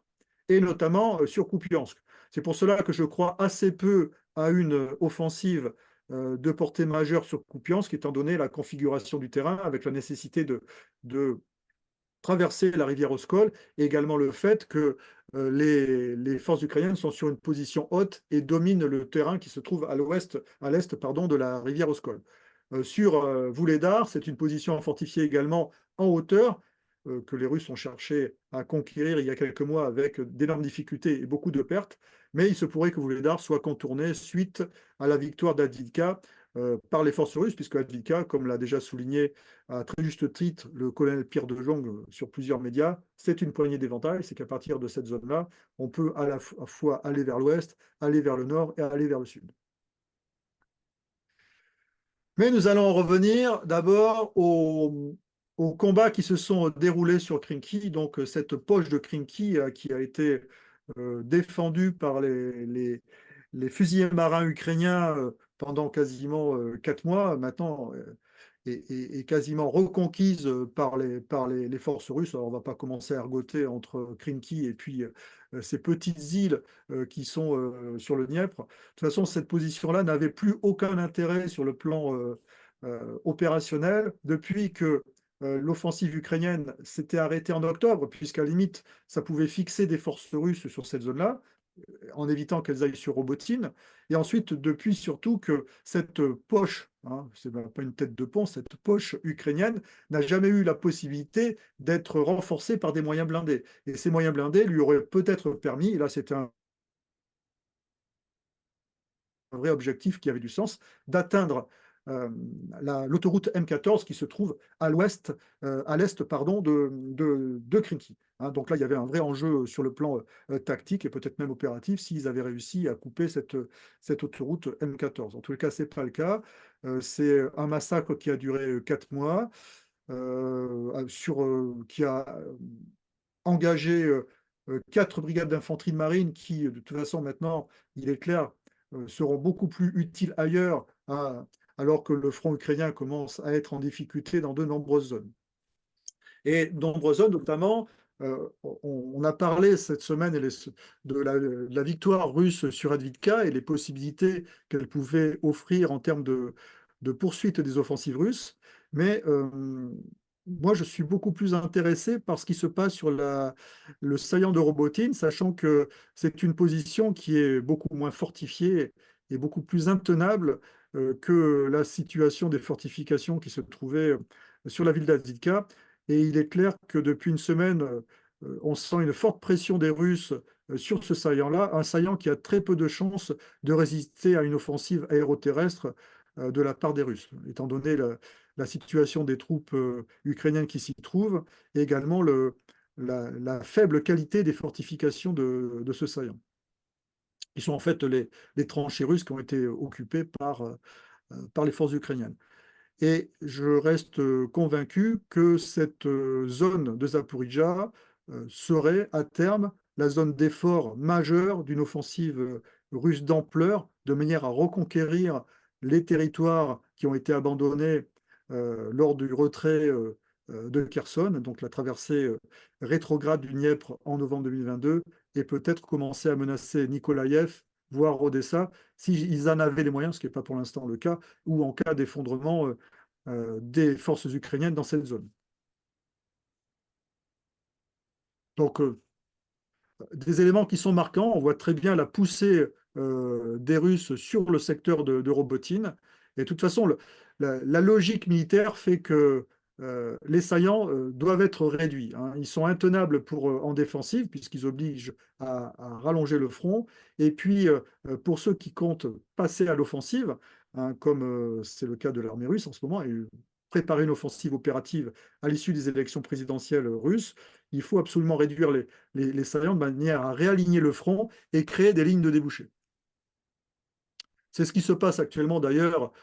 et notamment sur Kupiansk. C'est pour cela que je crois assez peu à une offensive de portée majeure sur Kupiansk, étant donné la configuration du terrain, avec la nécessité de traverser la rivière Oskol, et également le fait que les forces ukrainiennes sont sur une position haute et dominent le terrain qui se trouve à l'est, pardon, de la rivière Oskol. Sur Vuhledar, c'est une position fortifiée également en hauteur, que les Russes ont cherché à conquérir il y a quelques mois avec d'énormes difficultés et beaucoup de pertes, mais il se pourrait que Vuhledar soit contourné suite à la victoire d'Avdiivka par les forces russes, puisque Avdiivka, comme l'a déjà souligné à très juste titre le colonel Pierre de Jong sur plusieurs médias, c'est une poignée d'éventail, c'est qu'à partir de cette zone-là, on peut à la fois aller vers l'ouest, aller vers le nord et aller vers le sud. Mais nous allons en revenir d'abord aux combats qui se sont déroulés sur Krinky, donc cette poche de Krinky qui a été défendue par les fusiliers marins ukrainiens pendant quasiment 4 mois maintenant, et quasiment reconquise par les forces russes. Alors on ne va pas commencer à ergoter entre Krinky et puis ces petites îles qui sont sur le Dniepr. De toute façon, cette position-là n'avait plus aucun intérêt sur le plan opérationnel depuis que l'offensive ukrainienne s'était arrêtée en octobre, puisqu'à la limite, ça pouvait fixer des forces russes sur cette zone-là. en évitant qu'elles aillent sur Robotine. Et ensuite, depuis surtout que cette poche, hein, c'est pas une tête de pont, cette poche ukrainienne n'a jamais eu la possibilité d'être renforcée par des moyens blindés. Et ces moyens blindés lui auraient peut-être permis, et là c'était un vrai objectif qui avait du sens, d'atteindre l'autoroute M14 qui se trouve à l'ouest, à l'est pardon, de Krinky. Hein, donc là, il y avait un vrai enjeu sur le plan tactique et peut-être même opératif s'ils avaient réussi à couper cette autoroute M14. En tout cas, ce n'est pas le cas. C'est un massacre qui a duré 4 mois, qui a engagé 4 brigades d'infanterie de marine qui, de toute façon, maintenant, il est clair, seront beaucoup plus utiles ailleurs, alors que le front ukrainien commence à être en difficulté dans de nombreuses zones. Et de nombreuses zones, notamment, on a parlé cette semaine de la victoire russe sur Avdiivka et les possibilités qu'elle pouvait offrir en termes de poursuite des offensives russes. Mais moi, je suis beaucoup plus intéressé par ce qui se passe sur le saillant de Robotine, sachant que c'est une position qui est beaucoup moins fortifiée et beaucoup plus intenable que la situation des fortifications qui se trouvaient sur la ville d'Avdiivka. Et il est clair que depuis une semaine, on sent une forte pression des Russes sur ce saillant-là, un saillant qui a très peu de chances de résister à une offensive aéroterrestre de la part des Russes, étant donné la situation des troupes ukrainiennes qui s'y trouvent, et également la faible qualité des fortifications de ce saillant. Qui sont en fait les tranchées russes qui ont été occupées par les forces ukrainiennes. Et je reste convaincu que cette zone de Zaporizhzhia serait à terme la zone d'effort majeure d'une offensive russe d'ampleur, de manière à reconquérir les territoires qui ont été abandonnés lors du retrait de Kherson, donc la traversée rétrograde du Dniepr en novembre 2022, et peut-être commencer à menacer Nikolaïev, voire Odessa, s'ils en avaient les moyens, ce qui n'est pas pour l'instant le cas, ou en cas d'effondrement des forces ukrainiennes dans cette zone. Donc, des éléments qui sont marquants, on voit très bien la poussée des Russes sur le secteur de Robotine. Et de toute façon, la logique militaire fait que les saillants doivent être réduits. Hein. Ils sont intenables en défensive, puisqu'ils obligent à rallonger le front. Et puis, pour ceux qui comptent passer à l'offensive, hein, comme c'est le cas de l'armée russe en ce moment, et préparer une offensive opérative à l'issue des élections présidentielles russes, il faut absolument réduire les saillants de manière à réaligner le front et créer des lignes de débouché. C'est ce qui se passe actuellement d'ailleurs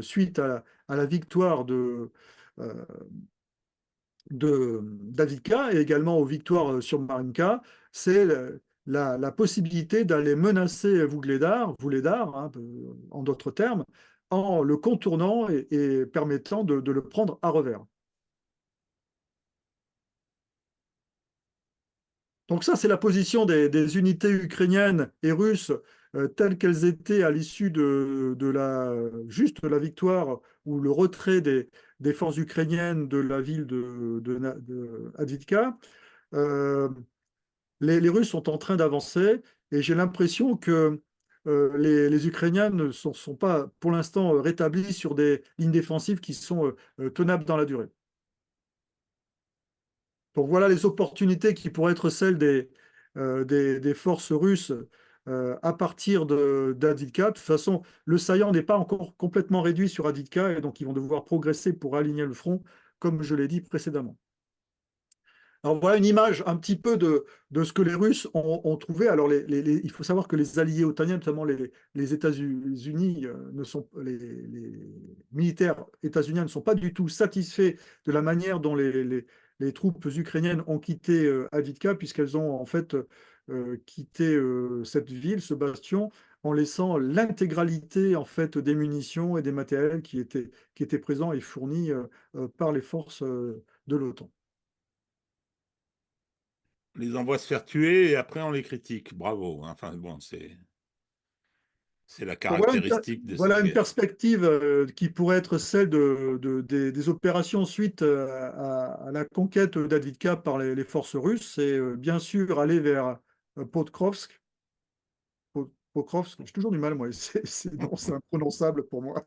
suite à la victoire euh, d'Avdiivka et également aux victoires sur Marinka. C'est la possibilité d'aller menacer Vuhledar, hein, en d'autres termes, en le contournant et permettant de le prendre à revers. Donc ça, c'est la position des unités ukrainiennes et russes telles qu'elles étaient à l'issue juste de la victoire ou le retrait des forces ukrainiennes de la ville de Avdiivka. Euh, les Russes sont en train d'avancer et j'ai l'impression que les Ukrainiens ne sont pas pour l'instant rétablis sur des lignes défensives qui sont tenables dans la durée. Donc voilà les opportunités qui pourraient être celles des forces russes à partir d'Avdiivka. De toute façon, le saillant n'est pas encore complètement réduit sur Avdiivka et donc ils vont devoir progresser pour aligner le front, comme je l'ai dit précédemment. Alors voilà une image un petit peu de ce que les Russes ont trouvé. Alors il faut savoir que les alliés otaniens, notamment les États-Unis, les militaires états-uniens ne sont pas du tout satisfaits de la manière dont les troupes ukrainiennes ont quitté Avdiivka, puisqu'elles ont en fait quitté cette ville, ce bastion, en laissant l'intégralité en fait des munitions et des matériels qui étaient présents et fournis par les forces de l'OTAN. On les envoie se faire tuer et après on les critique. Bravo. Enfin bon, c'est la Donc caractéristique de cette voilà une guerre. perspective qui pourrait être celle des opérations suite à la conquête d'Avdiivka par les forces russes. C'est bien sûr aller vers Pokrovsk, Pokrovsk, j'ai toujours du mal, moi, c'est imprononçable pour moi,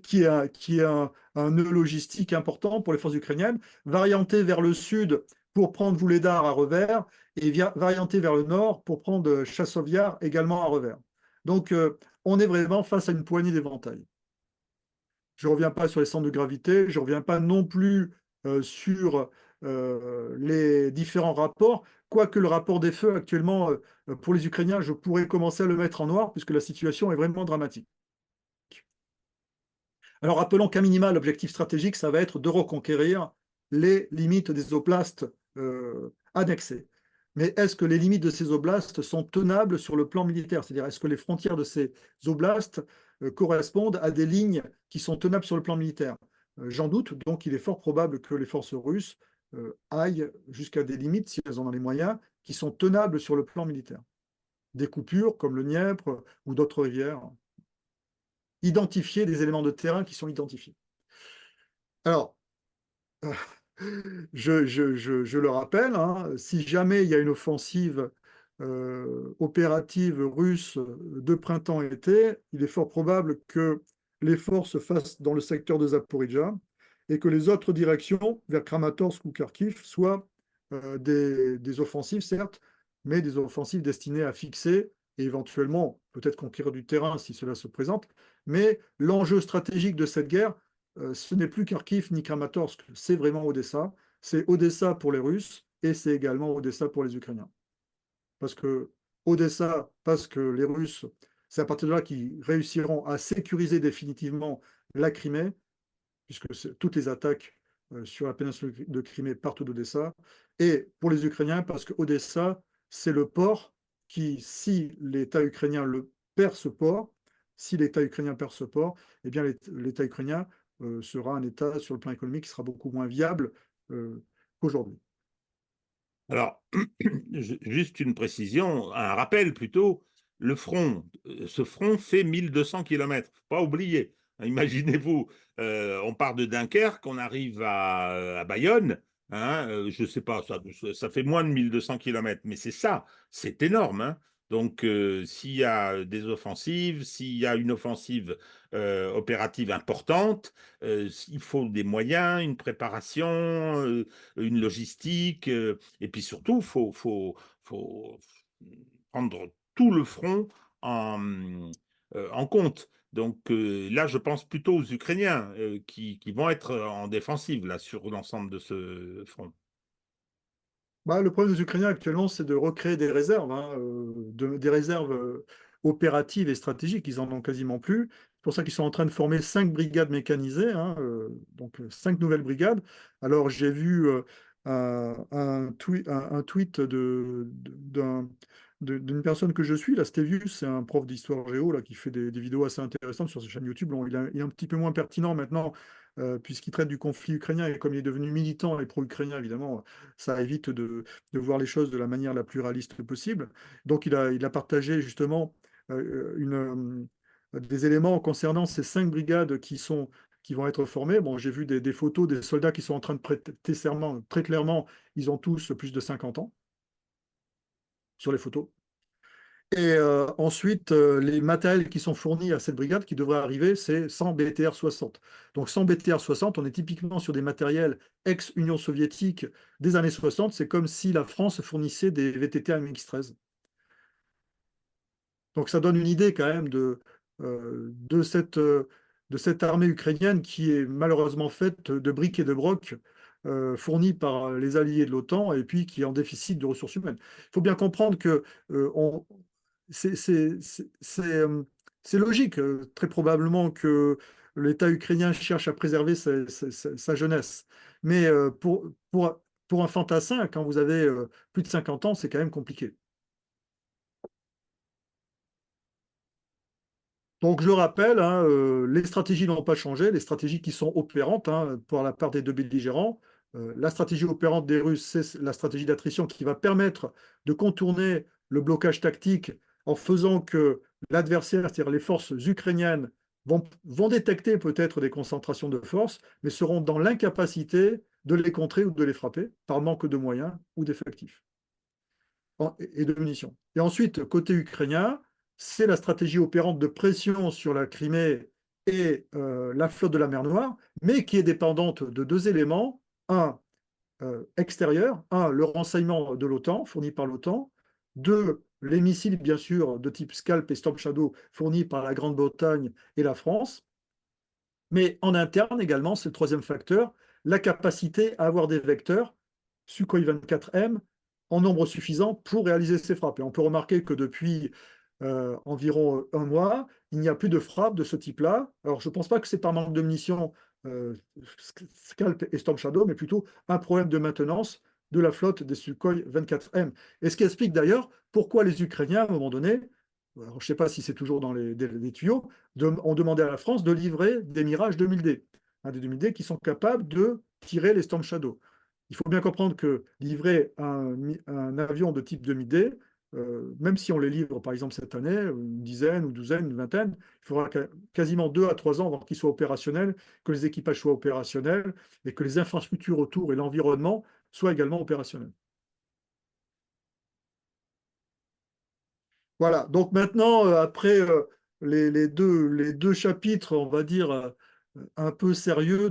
qui est un nœud logistique important pour les forces ukrainiennes, varianté vers le sud pour prendre Vuhledar à revers, et varianté vers le nord pour prendre Chassov Yar également à revers. Donc, on est vraiment face à une poignée d'éventail. Je ne reviens pas sur les centres de gravité, je ne reviens pas non plus sur les différents rapports, quoique le rapport des feux actuellement, pour les Ukrainiens, je pourrais commencer à le mettre en noir, puisque la situation est vraiment dramatique. Alors rappelons qu'à minima, l'objectif stratégique, ça va être de reconquérir les limites des oblasts annexés. Mais est-ce que les limites de ces oblasts sont tenables sur le plan militaire? C'est-à-dire, est-ce que les frontières de ces oblasts correspondent à des lignes qui sont tenables sur le plan militaire? J'en doute, donc il est fort probable que les forces russes aillent jusqu'à des limites, si elles en ont les moyens, qui sont tenables sur le plan militaire. Des coupures comme le Dniepr ou d'autres rivières. Identifier des éléments de terrain qui sont identifiés. Alors, je le rappelle, hein, si jamais il y a une offensive opérative russe de printemps-été, il est fort probable que l'effort se fasse dans le secteur de Zaporizhzhia et que les autres directions, vers Kramatorsk ou Kharkiv, soient des offensives, certes, mais des offensives destinées à fixer et éventuellement peut-être conquérir du terrain si cela se présente. Mais l'enjeu stratégique de cette guerre, ce n'est plus Kharkiv ni Kramatorsk, c'est vraiment Odessa. C'est Odessa pour les Russes et c'est également Odessa pour les Ukrainiens. Parce que Odessa, parce que les Russes, c'est à partir de là qu'ils réussiront à sécuriser définitivement la Crimée, puisque toutes les attaques sur la péninsule de Crimée partent d'Odessa. Et pour les Ukrainiens, parce que Odessa, c'est le port qui, si l'État ukrainien le perd ce port, si l'État ukrainien perd ce port, eh bien l'État ukrainien sera un État sur le plan économique qui sera beaucoup moins viable qu'aujourd'hui. Alors, juste une précision, un rappel plutôt, le front, ce front fait 1200 km, faut pas oublier. Imaginez-vous, on part de Dunkerque, on arrive à Bayonne, hein, je ne sais pas, ça fait moins de 1200 km, mais c'est ça, c'est énorme, hein. Donc, s'il y a des offensives, s'il y a une offensive opérative importante, il faut des moyens, une préparation, une logistique. Et puis surtout, faut prendre tout le front en compte. Donc là, je pense plutôt aux Ukrainiens qui vont être en défensive là, sur l'ensemble de ce front. Bah, le problème des Ukrainiens actuellement, c'est de recréer des réserves, hein, des réserves opératives et stratégiques. Ils en ont quasiment plus. C'est pour ça qu'ils sont en train de former 5 brigades mécanisées, hein, donc 5 nouvelles brigades. Alors j'ai vu un tweet d'une personne que je suis, là, Stevius, c'est un prof d'histoire géo là, qui fait des vidéos assez intéressantes sur sa chaîne YouTube. Bon, il est un petit peu moins pertinent maintenant, puisqu'il traite du conflit ukrainien, et comme il est devenu militant et pro-ukrainien, évidemment, ça évite de voir les choses de la manière la plus réaliste possible. Donc il a partagé justement des éléments concernant ces 5 brigades qui vont être formées. Bon, j'ai vu des photos des soldats qui sont en train de prêter serment. Très clairement, ils ont tous plus de 50 ans sur les photos. Et ensuite, les matériels qui sont fournis à cette brigade qui devraient arriver, c'est 100 BTR 60. Donc 100 BTR 60, on est typiquement sur des matériels ex-Union soviétique des années 60. C'est comme si la France fournissait des VTT AMX-13. Donc ça donne une idée quand même de cette armée ukrainienne qui est malheureusement faite de briques et de brocs fournis par les alliés de l'OTAN et puis qui est en déficit de ressources humaines. Il faut bien comprendre que c'est c'est logique, très probablement que l'État ukrainien cherche à préserver sa jeunesse. Mais pour un fantassin, quand vous avez plus de 50 ans, c'est quand même compliqué. Donc je le rappelle, hein, les stratégies n'ont pas changé, les stratégies qui sont opérantes hein, pour la part des deux belligérants. La stratégie opérante des Russes, c'est la stratégie d'attrition qui va permettre de contourner le blocage tactique en faisant que l'adversaire, c'est-à-dire les forces ukrainiennes, vont détecter peut-être des concentrations de forces, mais seront dans l'incapacité de les contrer ou de les frapper par manque de moyens ou d'effectifs et de munitions. Et ensuite, côté ukrainien, c'est la stratégie opérante de pression sur la Crimée et la flotte de la mer Noire, mais qui est dépendante de deux éléments. Un, extérieur. Un, le renseignement de l'OTAN, fourni par l'OTAN. Deux, les missiles, bien sûr, de type Scalp et Storm Shadow, fournis par la Grande-Bretagne et la France. Mais en interne également, c'est le troisième facteur, la capacité à avoir des vecteurs Sukhoi 24M en nombre suffisant pour réaliser ces frappes. Et on peut remarquer que depuis environ un mois, il n'y a plus de frappes de ce type-là. Alors, je ne pense pas que c'est par manque de munitions euh, Scalp et Storm Shadow, mais plutôt un problème de maintenance de la flotte des Sukhoi 24M. Et ce qui explique d'ailleurs pourquoi les Ukrainiens, à un moment donné, alors, je ne sais pas si c'est toujours dans les tuyaux, ont demandé à la France de livrer des Mirage 2000D, des 2000D qui sont capables de tirer les Storm Shadow. Il faut bien comprendre que livrer un avion de type 2000D, même si on les livre par exemple cette année, une dizaine ou douzaine, une vingtaine, il faudra quasiment 2 à 3 ans avant qu'ils soient opérationnels, que les équipages soient opérationnels et que les infrastructures autour et l'environnement soient également opérationnels. Voilà, donc maintenant, après les deux chapitres, on va dire, un peu sérieux,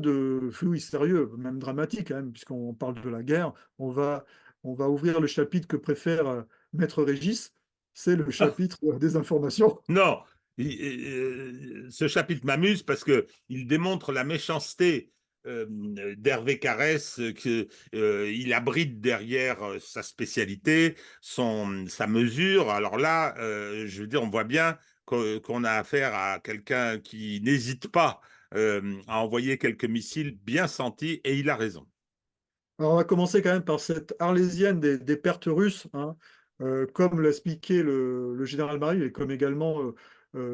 oui, sérieux, même dramatique, hein, puisqu'on parle de la guerre, on va ouvrir le chapitre que préfère Maître Régis, c'est le Ah, chapitre des informations. non, ce chapitre m'amuse parce qu'il démontre la méchanceté d'Hervé Carès, qu'il abrite derrière sa spécialité, sa mesure. Alors là, je veux dire, on voit bien qu'on a affaire à quelqu'un qui n'hésite pas à envoyer quelques missiles bien sentis, et il a raison. Alors, on va commencer quand même par cette arlésienne des pertes russes, hein. Comme l'expliquait le général Marie, et comme également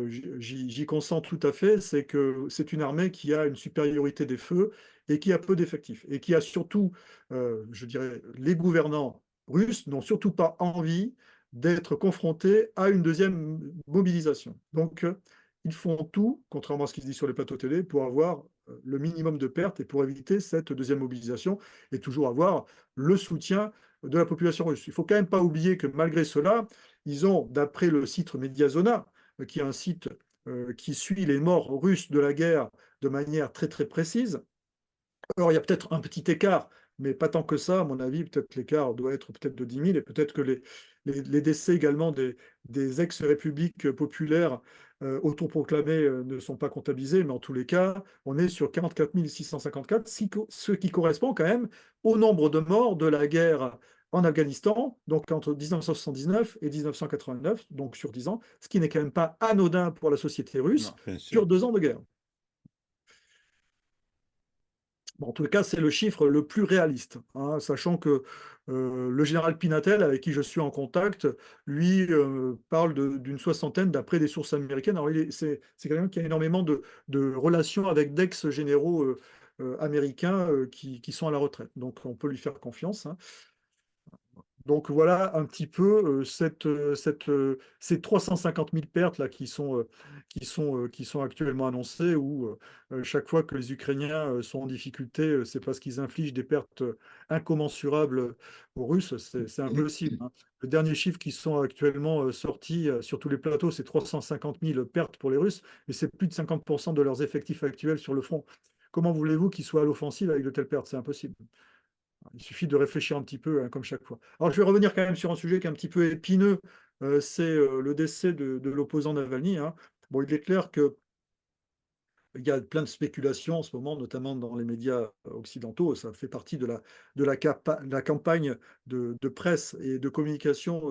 j'y consens tout à fait, c'est que c'est une armée qui a une supériorité des feux et qui a peu d'effectifs. Et qui a surtout, je dirais, les gouvernants russes n'ont surtout pas envie d'être confrontés à une deuxième mobilisation. Donc, ils font tout, contrairement à ce qui se dit sur les plateaux télé, pour avoir le minimum de pertes et pour éviter cette deuxième mobilisation et toujours avoir le soutien de la population russe. Il ne faut quand même pas oublier que malgré cela, ils ont, d'après le site Mediazona, qui est un site qui suit les morts russes de la guerre de manière très très précise. Alors il y a peut-être un petit écart, mais pas tant que ça, à mon avis, peut-être l'écart doit être peut-être de 10 000, et peut-être que les décès également des ex-républiques populaires autoproclamées ne sont pas comptabilisés, mais en tous les cas, on est sur 44 654, ce qui correspond quand même au nombre de morts de la guerre en Afghanistan, donc entre 1979 et 1989, donc sur 10 ans, ce qui n'est quand même pas anodin pour la société russe Non, bien sur sûr. 2 ans de guerre. Bon, en tout cas, c'est le chiffre le plus réaliste, hein, sachant que le général Pinatel, avec qui je suis en contact, lui parle d'une soixantaine d'après des sources américaines. Alors, c'est quelqu'un qui a énormément de relations avec d'ex-généraux américains qui sont à la retraite. Donc, on peut lui faire confiance, hein. Donc voilà un petit peu ces 350 000 pertes là qui sont actuellement annoncées, où chaque fois que les Ukrainiens sont en difficulté, c'est parce qu'ils infligent des pertes incommensurables aux Russes. C'est impossible, hein. Le dernier chiffre qui sont actuellement sortis sur tous les plateaux, c'est 350 000 pertes pour les Russes, mais c'est plus de 50% de leurs effectifs actuels sur le front. Comment voulez-vous qu'ils soient à l'offensive avec de telles pertes? C'est impossible. Il suffit de réfléchir un petit peu, hein, comme chaque fois. Alors, je vais revenir quand même sur un sujet qui est un petit peu épineux, c'est le décès de l'opposant Navalny, hein. Bon, il est clair qu'il y a plein de spéculations en ce moment, notamment dans les médias occidentaux. Ça fait partie de la campagne de presse et de communication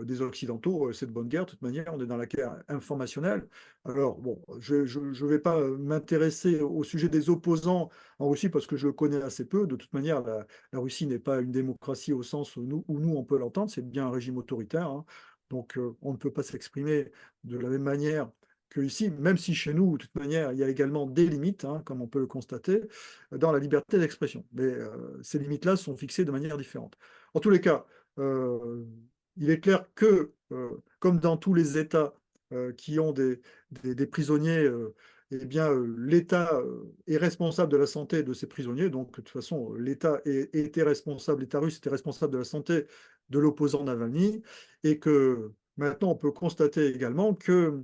des Occidentaux. C'est de bonne guerre, de toute manière, on est dans la guerre informationnelle. Alors, bon, je ne vais pas m'intéresser au sujet des opposants en Russie parce que je le connais assez peu. De toute manière, la Russie n'est pas une démocratie au sens où nous on peut l'entendre, c'est bien un régime autoritaire, hein. Donc, on ne peut pas s'exprimer de la même manière que ici, même si chez nous, de toute manière, il y a également des limites, hein, comme on peut le constater, dans la liberté d'expression. Mais ces limites-là sont fixées de manière différente. En tous les cas, euh, il est clair que, comme dans tous les États qui ont des prisonniers, eh bien, l'État est responsable de la santé de ces prisonniers. Donc, de toute façon, l'État russe était responsable de la santé de l'opposant Navalny, et que Maintenant, on peut constater également que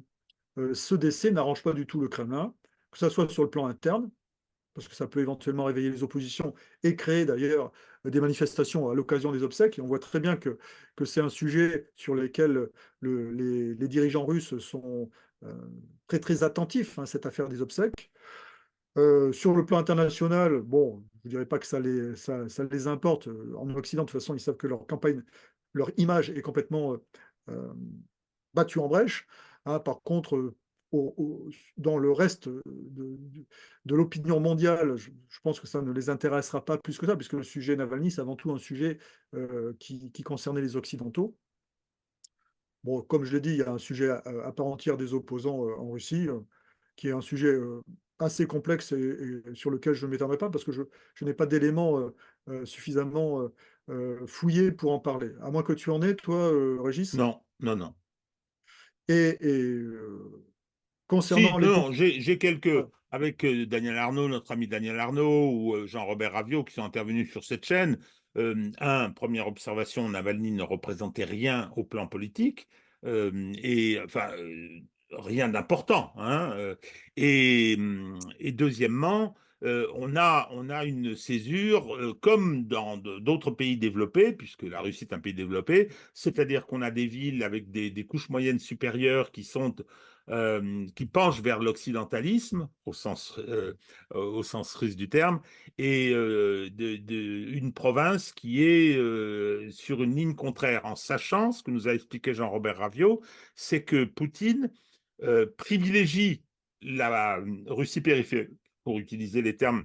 ce décès n'arrange pas du tout le Kremlin, que ce soit sur le plan interne, parce que ça peut éventuellement réveiller les oppositions et créer d'ailleurs des manifestations à l'occasion des obsèques. Et on voit très bien que c'est un sujet sur lequel les dirigeants russes sont euh, très très attentifs, hein, cette affaire des obsèques. Sur le plan international, bon, je ne dirais pas que ça les importe. En Occident, de toute façon, ils savent que leur campagne, leur image est complètement euh, battue en brèche, hein. Par contre, dans le reste de l'opinion mondiale, je pense que ça ne les intéressera pas plus que ça, puisque le sujet Navalny, c'est avant tout un sujet qui concernait les Occidentaux. Bon, comme je l'ai dit, il y a un sujet à part entière des opposants en Russie, qui est un sujet assez complexe et sur lequel je ne m'étendrai pas parce que je n'ai pas d'éléments suffisamment fouillés pour en parler. À moins que tu en aies, toi, Régis. Non, non, non. Et Si, concernant les... non, j'ai quelques, Ouais. avec Daniel Arnaud, notre ami Daniel Arnaud, ou Jean-Robert Ravio, qui sont intervenus sur cette chaîne. Première observation, Navalny ne représentait rien au plan politique, rien d'important, hein, et deuxièmement, on a une césure, comme dans d'autres pays développés, puisque la Russie est un pays développé, c'est-à-dire qu'on a des villes avec des couches moyennes supérieures qui penche vers l'occidentalisme au sens russe du terme, et une province qui est sur une ligne contraire, en sachant ce que nous a expliqué Jean-Robert Ravio, c'est que Poutine privilégie la Russie périphérique, pour utiliser les termes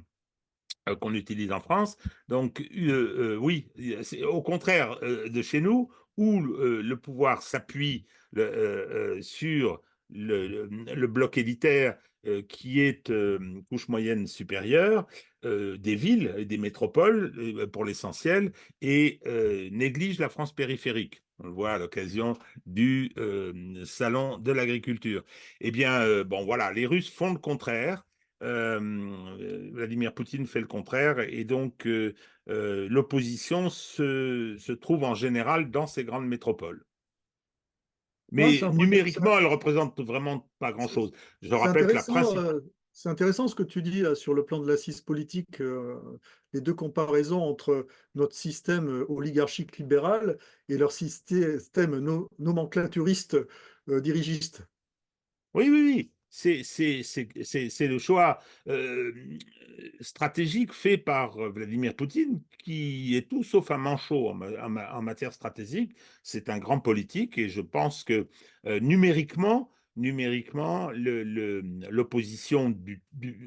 qu'on utilise en France. Donc, oui, c'est au contraire de chez nous, où le pouvoir s'appuie sur le bloc élitaire qui est couche moyenne supérieure, des villes et des métropoles pour l'essentiel, et néglige la France périphérique. On le voit à l'occasion du salon de l'agriculture. Eh bien, bon, voilà, les Russes font le contraire. Vladimir Poutine fait le contraire, et donc l'opposition se trouve en général dans ces grandes métropoles. Ouais, Mais numériquement, elle représente vraiment pas grand-chose. Je c'est rappelle que la intéressant, principale... c'est intéressant ce que tu dis là, sur le plan de l'assise politique, les deux comparaisons entre notre système oligarchique libéral et leur système nomenclaturiste dirigiste. Oui, oui, oui. C'est le choix stratégique fait par Vladimir Poutine, qui est tout sauf un manchot en matière stratégique. C'est un grand politique, et je pense que numériquement, l'opposition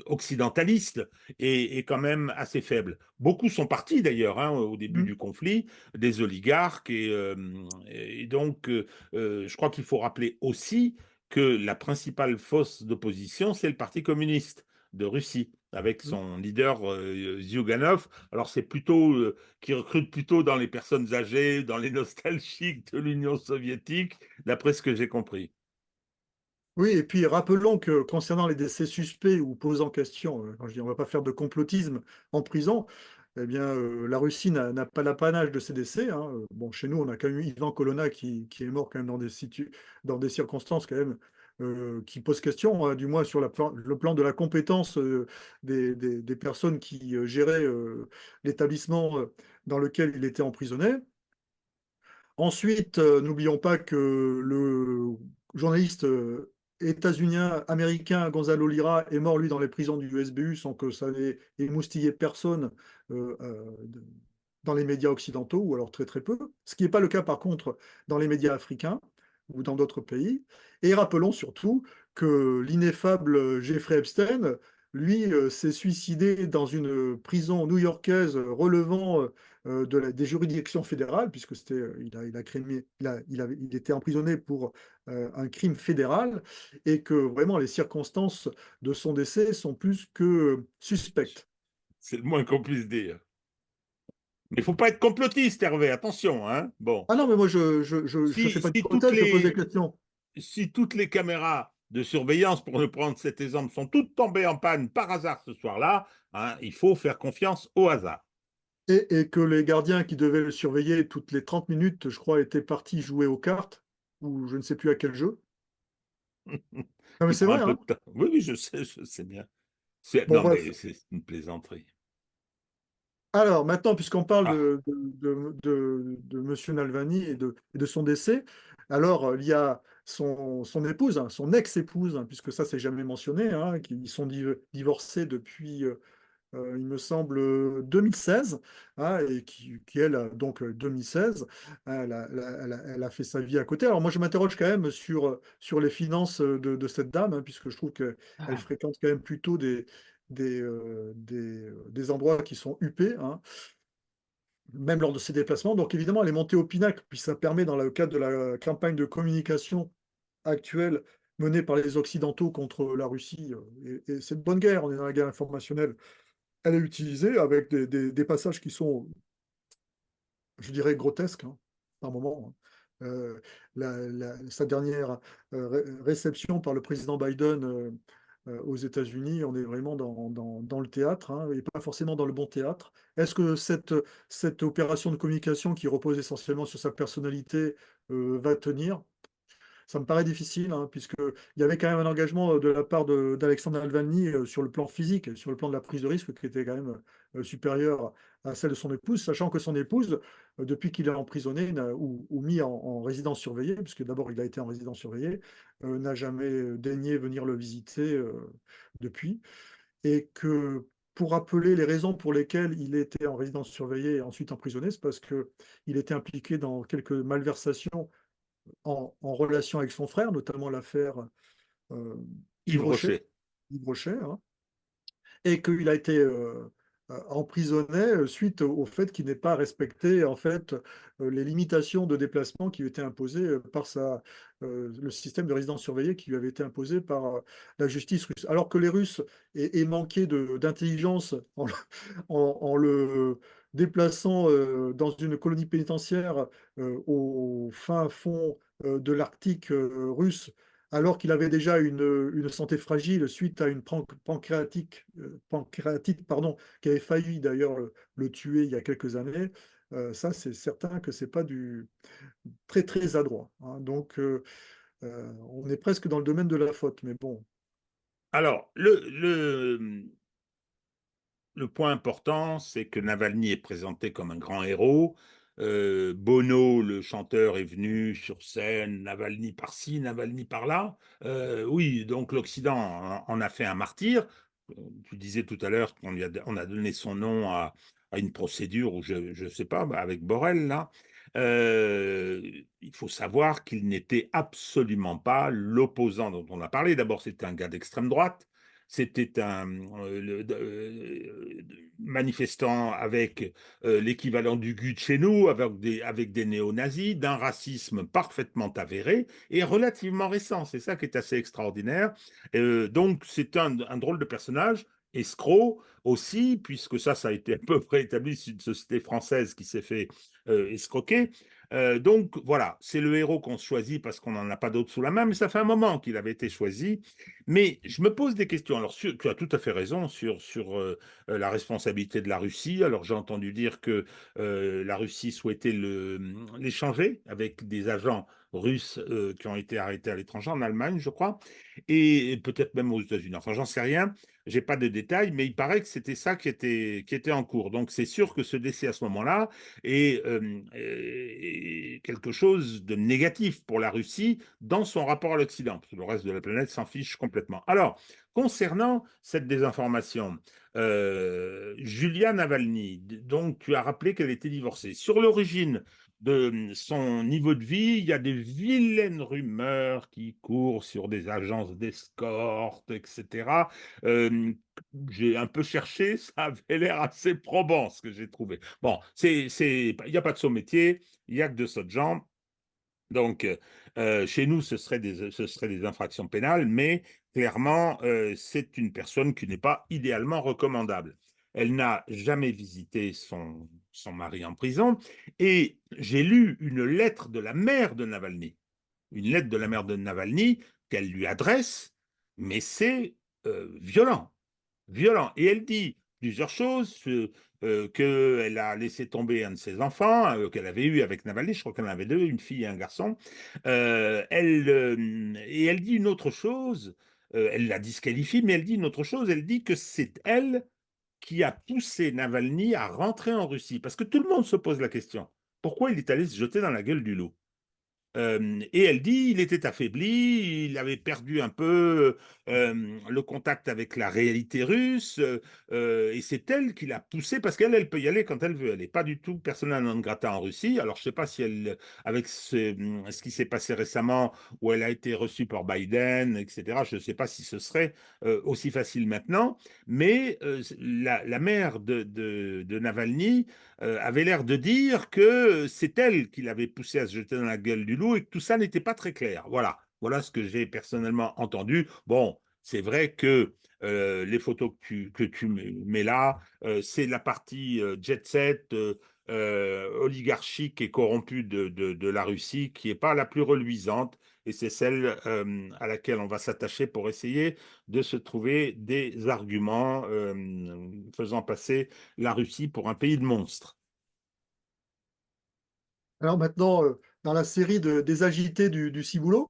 occidentaliste est quand même assez faible. Beaucoup sont partis d'ailleurs, hein, au début Mhm. du conflit, des oligarques, et donc je crois qu'il faut rappeler aussi que la principale force d'opposition, c'est le Parti communiste de Russie, avec son leader Zyuganov. Alors c'est plutôt qui recrute plutôt dans les personnes âgées, dans les nostalgiques de l'Union soviétique, d'après ce que j'ai compris. Oui, et puis rappelons que concernant les décès suspects ou posant question, quand je dis on ne va pas faire de complotisme en prison, eh bien, la Russie n'a pas l'apanage de ces décès, hein. Bon, chez nous, on a quand même eu Ivan Colonna qui est mort quand même dans des circonstances quand même qui posent question, hein, du moins sur le plan de la compétence des personnes qui géraient l'établissement dans lequel il était emprisonné. Ensuite, n'oublions pas que le journaliste états-unien américain Gonzalo Lira est mort, lui, dans les prisons du SBU sans que ça n'ait émoustillé personne euh, euh, dans les médias occidentaux, ou alors très très peu. Ce qui n'est pas le cas, par contre, dans les médias africains ou dans d'autres pays. Et rappelons surtout que l'ineffable Jeffrey Epstein, lui, s'est suicidé dans une prison new-yorkaise relevant des juridictions fédérales, puisque il était emprisonné pour un crime fédéral, et que vraiment les circonstances de son décès sont plus que suspectes. C'est le moins qu'on puisse dire. Mais il ne faut pas être complotiste, Hervé, attention, hein. Bon, Ah non, mais moi, je fais pas si toutes d'hypothèse, je pose des les, questions. si toutes les caméras de surveillance, pour ne prendre cet exemple, sont toutes tombées en panne par hasard ce soir-là, hein, il faut faire confiance au hasard. Et que les gardiens qui devaient le surveiller toutes les 30 minutes, je crois, étaient partis jouer aux cartes. ou je ne sais plus à quel jeu. Non, mais Qui c'est prend un vrai, peu hein. de temps. Oui, oui, je sais bien. Bon, Non, bref. mais c'est une plaisanterie. Alors, maintenant, puisqu'on parle Ah, de Monsieur Nalvani et de son décès, alors il y a son épouse, hein, son ex-épouse, hein, puisque ça, c'est jamais mentionné, hein, qui ils sont divorcés depuis, il me semble, 2016, hein, et qui, elle, donc 2016, hein, elle a fait sa vie à côté. Alors moi, je m'interroge quand même sur les finances de cette dame, hein, puisque je trouve qu'elle fréquente quand même plutôt des endroits qui sont huppés, hein, même lors de ses déplacements. Donc évidemment, elle est montée au pinacle, puis ça permet, dans le cadre de la campagne de communication actuelle menée par les Occidentaux contre la Russie, et c'est une bonne guerre, on est dans la guerre informationnelle, elle est utilisée avec des passages qui sont, je dirais, grotesques, hein, par moment, hein. Sa dernière réception par le président Biden aux États-Unis, on est vraiment dans le théâtre, hein, et pas forcément dans le bon théâtre. Est-ce que cette opération de communication qui repose essentiellement sur sa personnalité va tenir? Ça me paraît difficile, hein, puisqu'il y avait quand même un engagement de la part d'Alexandre Navalny sur le plan physique, sur le plan de la prise de risque, qui était quand même supérieure à celle de son épouse, sachant que son épouse, depuis qu'il est emprisonné ou mis en résidence surveillée, puisque d'abord il a été en résidence surveillée, n'a jamais daigné venir le visiter depuis, et que pour rappeler les raisons pour lesquelles il était en résidence surveillée et ensuite emprisonné, c'est parce qu'il était impliqué dans quelques malversations en relation avec son frère, notamment l'affaire euh, Yves Dubrochet, Rocher. Yves Brochet, hein, et qu'il a été emprisonné suite au fait qu'il n'ait pas respecté en fait les limitations de déplacement qui lui étaient imposées par le système de résidence surveillée qui lui avait été imposé par la justice russe. Alors que les Russes aient manqué d'intelligence en le déplaçant dans une colonie pénitentiaire au fin fond de l'Arctique russe, alors qu'il avait déjà une santé fragile suite à une pancréatite, pardon, qui avait failli d'ailleurs le tuer il y a quelques années. Ça, c'est certain que c'est pas du très très adroit, hein. Donc, on est presque dans le domaine de la faute, mais bon. Alors, le point important, c'est que Navalny est présenté comme un grand héros. Bono, le chanteur, est venu sur scène, Navalny par-ci, Navalny par-là. Oui, donc l'Occident en a fait un martyr. Tu disais tout à l'heure on a donné son nom à une procédure, ou je ne sais pas, avec Borrell, là. Euh, il faut savoir qu'il n'était absolument pas l'opposant dont on a parlé. D'abord, c'était un gars d'extrême droite. C'était un manifestant avec l'équivalent du GUD chez nous, avec des néo-nazis, d'un racisme parfaitement avéré et relativement récent. C'est ça qui est assez extraordinaire. Donc, c'est un drôle de personnage, escroc aussi, puisque ça a été à peu près établi, c'est une société française qui s'est fait escroquer. Donc voilà, c'est le héros qu'on choisit parce qu'on n'en a pas d'autre sous la main, mais ça fait un moment qu'il avait été choisi. Mais je me pose des questions. Alors, tu as tout à fait raison sur la responsabilité de la Russie. Alors, j'ai entendu dire que la Russie souhaitait l'échanger avec des agents russes qui ont été arrêtés à l'étranger, en Allemagne, je crois, et peut-être même aux États-Unis. Enfin, j'en sais rien. J'ai pas de détails, mais il paraît que c'était ça qui était en cours. Donc, c'est sûr que ce décès à ce moment-là est quelque chose de négatif pour la Russie dans son rapport à l'Occident, parce que le reste de la planète s'en fiche complètement. Alors, concernant cette désinformation, Julia Navalny, donc tu as rappelé qu'elle était divorcée. Sur l'origine de son niveau de vie, il y a des vilaines rumeurs qui courent sur des agences d'escorte, etc. Euh, j'ai un peu cherché, ça avait l'air assez probant ce que j'ai trouvé. Bon, il n'y a pas de saut métier, il n'y a que de sauts de gens. Donc, chez nous, ce serait des infractions pénales, mais clairement, c'est une personne qui n'est pas idéalement recommandable. Elle n'a jamais visité son mari en prison, et j'ai lu une lettre de la mère de Navalny, une lettre de la mère de Navalny qu'elle lui adresse, mais c'est violent, violent. Et elle dit plusieurs choses, qu'elle a laissé tomber un de ses enfants, qu'elle avait eu avec Navalny, je crois qu'elle en avait 2, une fille et un garçon. Et elle dit une autre chose, elle la disqualifie, mais elle dit une autre chose, elle dit que c'est elle qui a poussé Navalny à rentrer en Russie. Parce que tout le monde se pose la question, pourquoi il est allé se jeter dans la gueule du loup? Et elle dit il était affaibli, il avait perdu un peu le contact avec la réalité russe, et c'est elle qui l'a poussé parce qu'elle, elle peut y aller quand elle veut. Elle n'est pas du tout persona non grata en Russie. Alors je ne sais pas si elle, avec ce qui s'est passé récemment, où elle a été reçue par Biden, etc. Je ne sais pas si ce serait aussi facile maintenant. Mais la mère de Navalny avait l'air de dire que c'est elle qui l'avait poussé à se jeter dans la gueule du loup et que tout ça n'était pas très clair. Voilà, voilà ce que j'ai personnellement entendu. Bon, c'est vrai que les photos que tu mets là, c'est la partie jet set, oligarchique et corrompue de la Russie qui n'est pas la plus reluisante. Et c'est celle à laquelle on va s'attacher pour essayer de se trouver des arguments faisant passer la Russie pour un pays de monstres. Alors maintenant, dans la série des agités du ciboulot,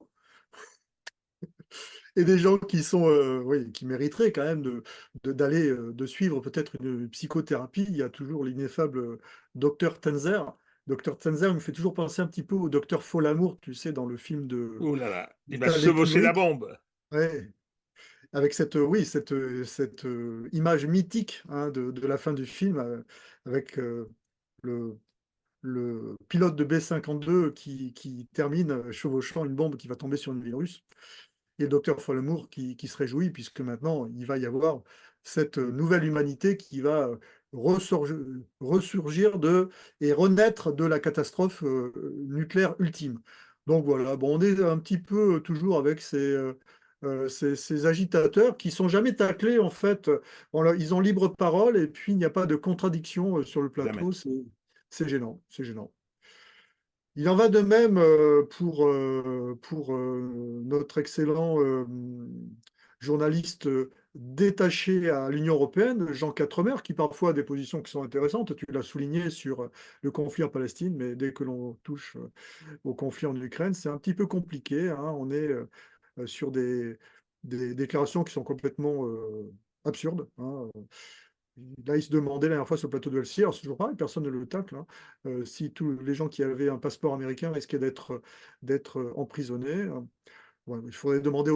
et des gens qui sont, oui, qui mériteraient quand même d'aller, de suivre peut-être une psychothérapie, il y a toujours l'ineffable docteur Tenzer. Docteur Tenzer me fait toujours penser un petit peu au docteur Folamour, tu sais, dans le film de Oh là là, il va Stanley chevaucher la Kubrick. bombe. Ouais, avec cette, oui, cette image mythique, hein, de la fin du film, avec le, le pilote de B-52 qui termine chevauchant une bombe qui va tomber sur une ville russe. Et le docteur Folamour qui se réjouit, puisque maintenant, il va y avoir cette nouvelle humanité qui va ressurgir et renaître de la catastrophe nucléaire ultime. Donc voilà, bon, on est un petit peu toujours avec ces agitateurs qui sont jamais taclés, en fait. Ils ont libre parole et puis il n'y a pas de contradiction sur le Jamais. plateau. C'est gênant, c'est gênant. Il en va de même pour notre excellent journaliste détaché à l'Union européenne, Jean Quatremer, qui parfois a des positions qui sont intéressantes. Tu l'as souligné sur le conflit en Palestine, mais dès que l'on touche au conflit en Ukraine, c'est un petit peu compliqué, hein. On est sur des déclarations qui sont complètement absurdes, hein. Là, il se demandait la dernière fois sur le plateau de LCI, alors c'est toujours pareil, personne ne le tacle, hein, si tous les gens qui avaient un passeport américain risquaient d'être emprisonnés. Ouais, il faudrait demander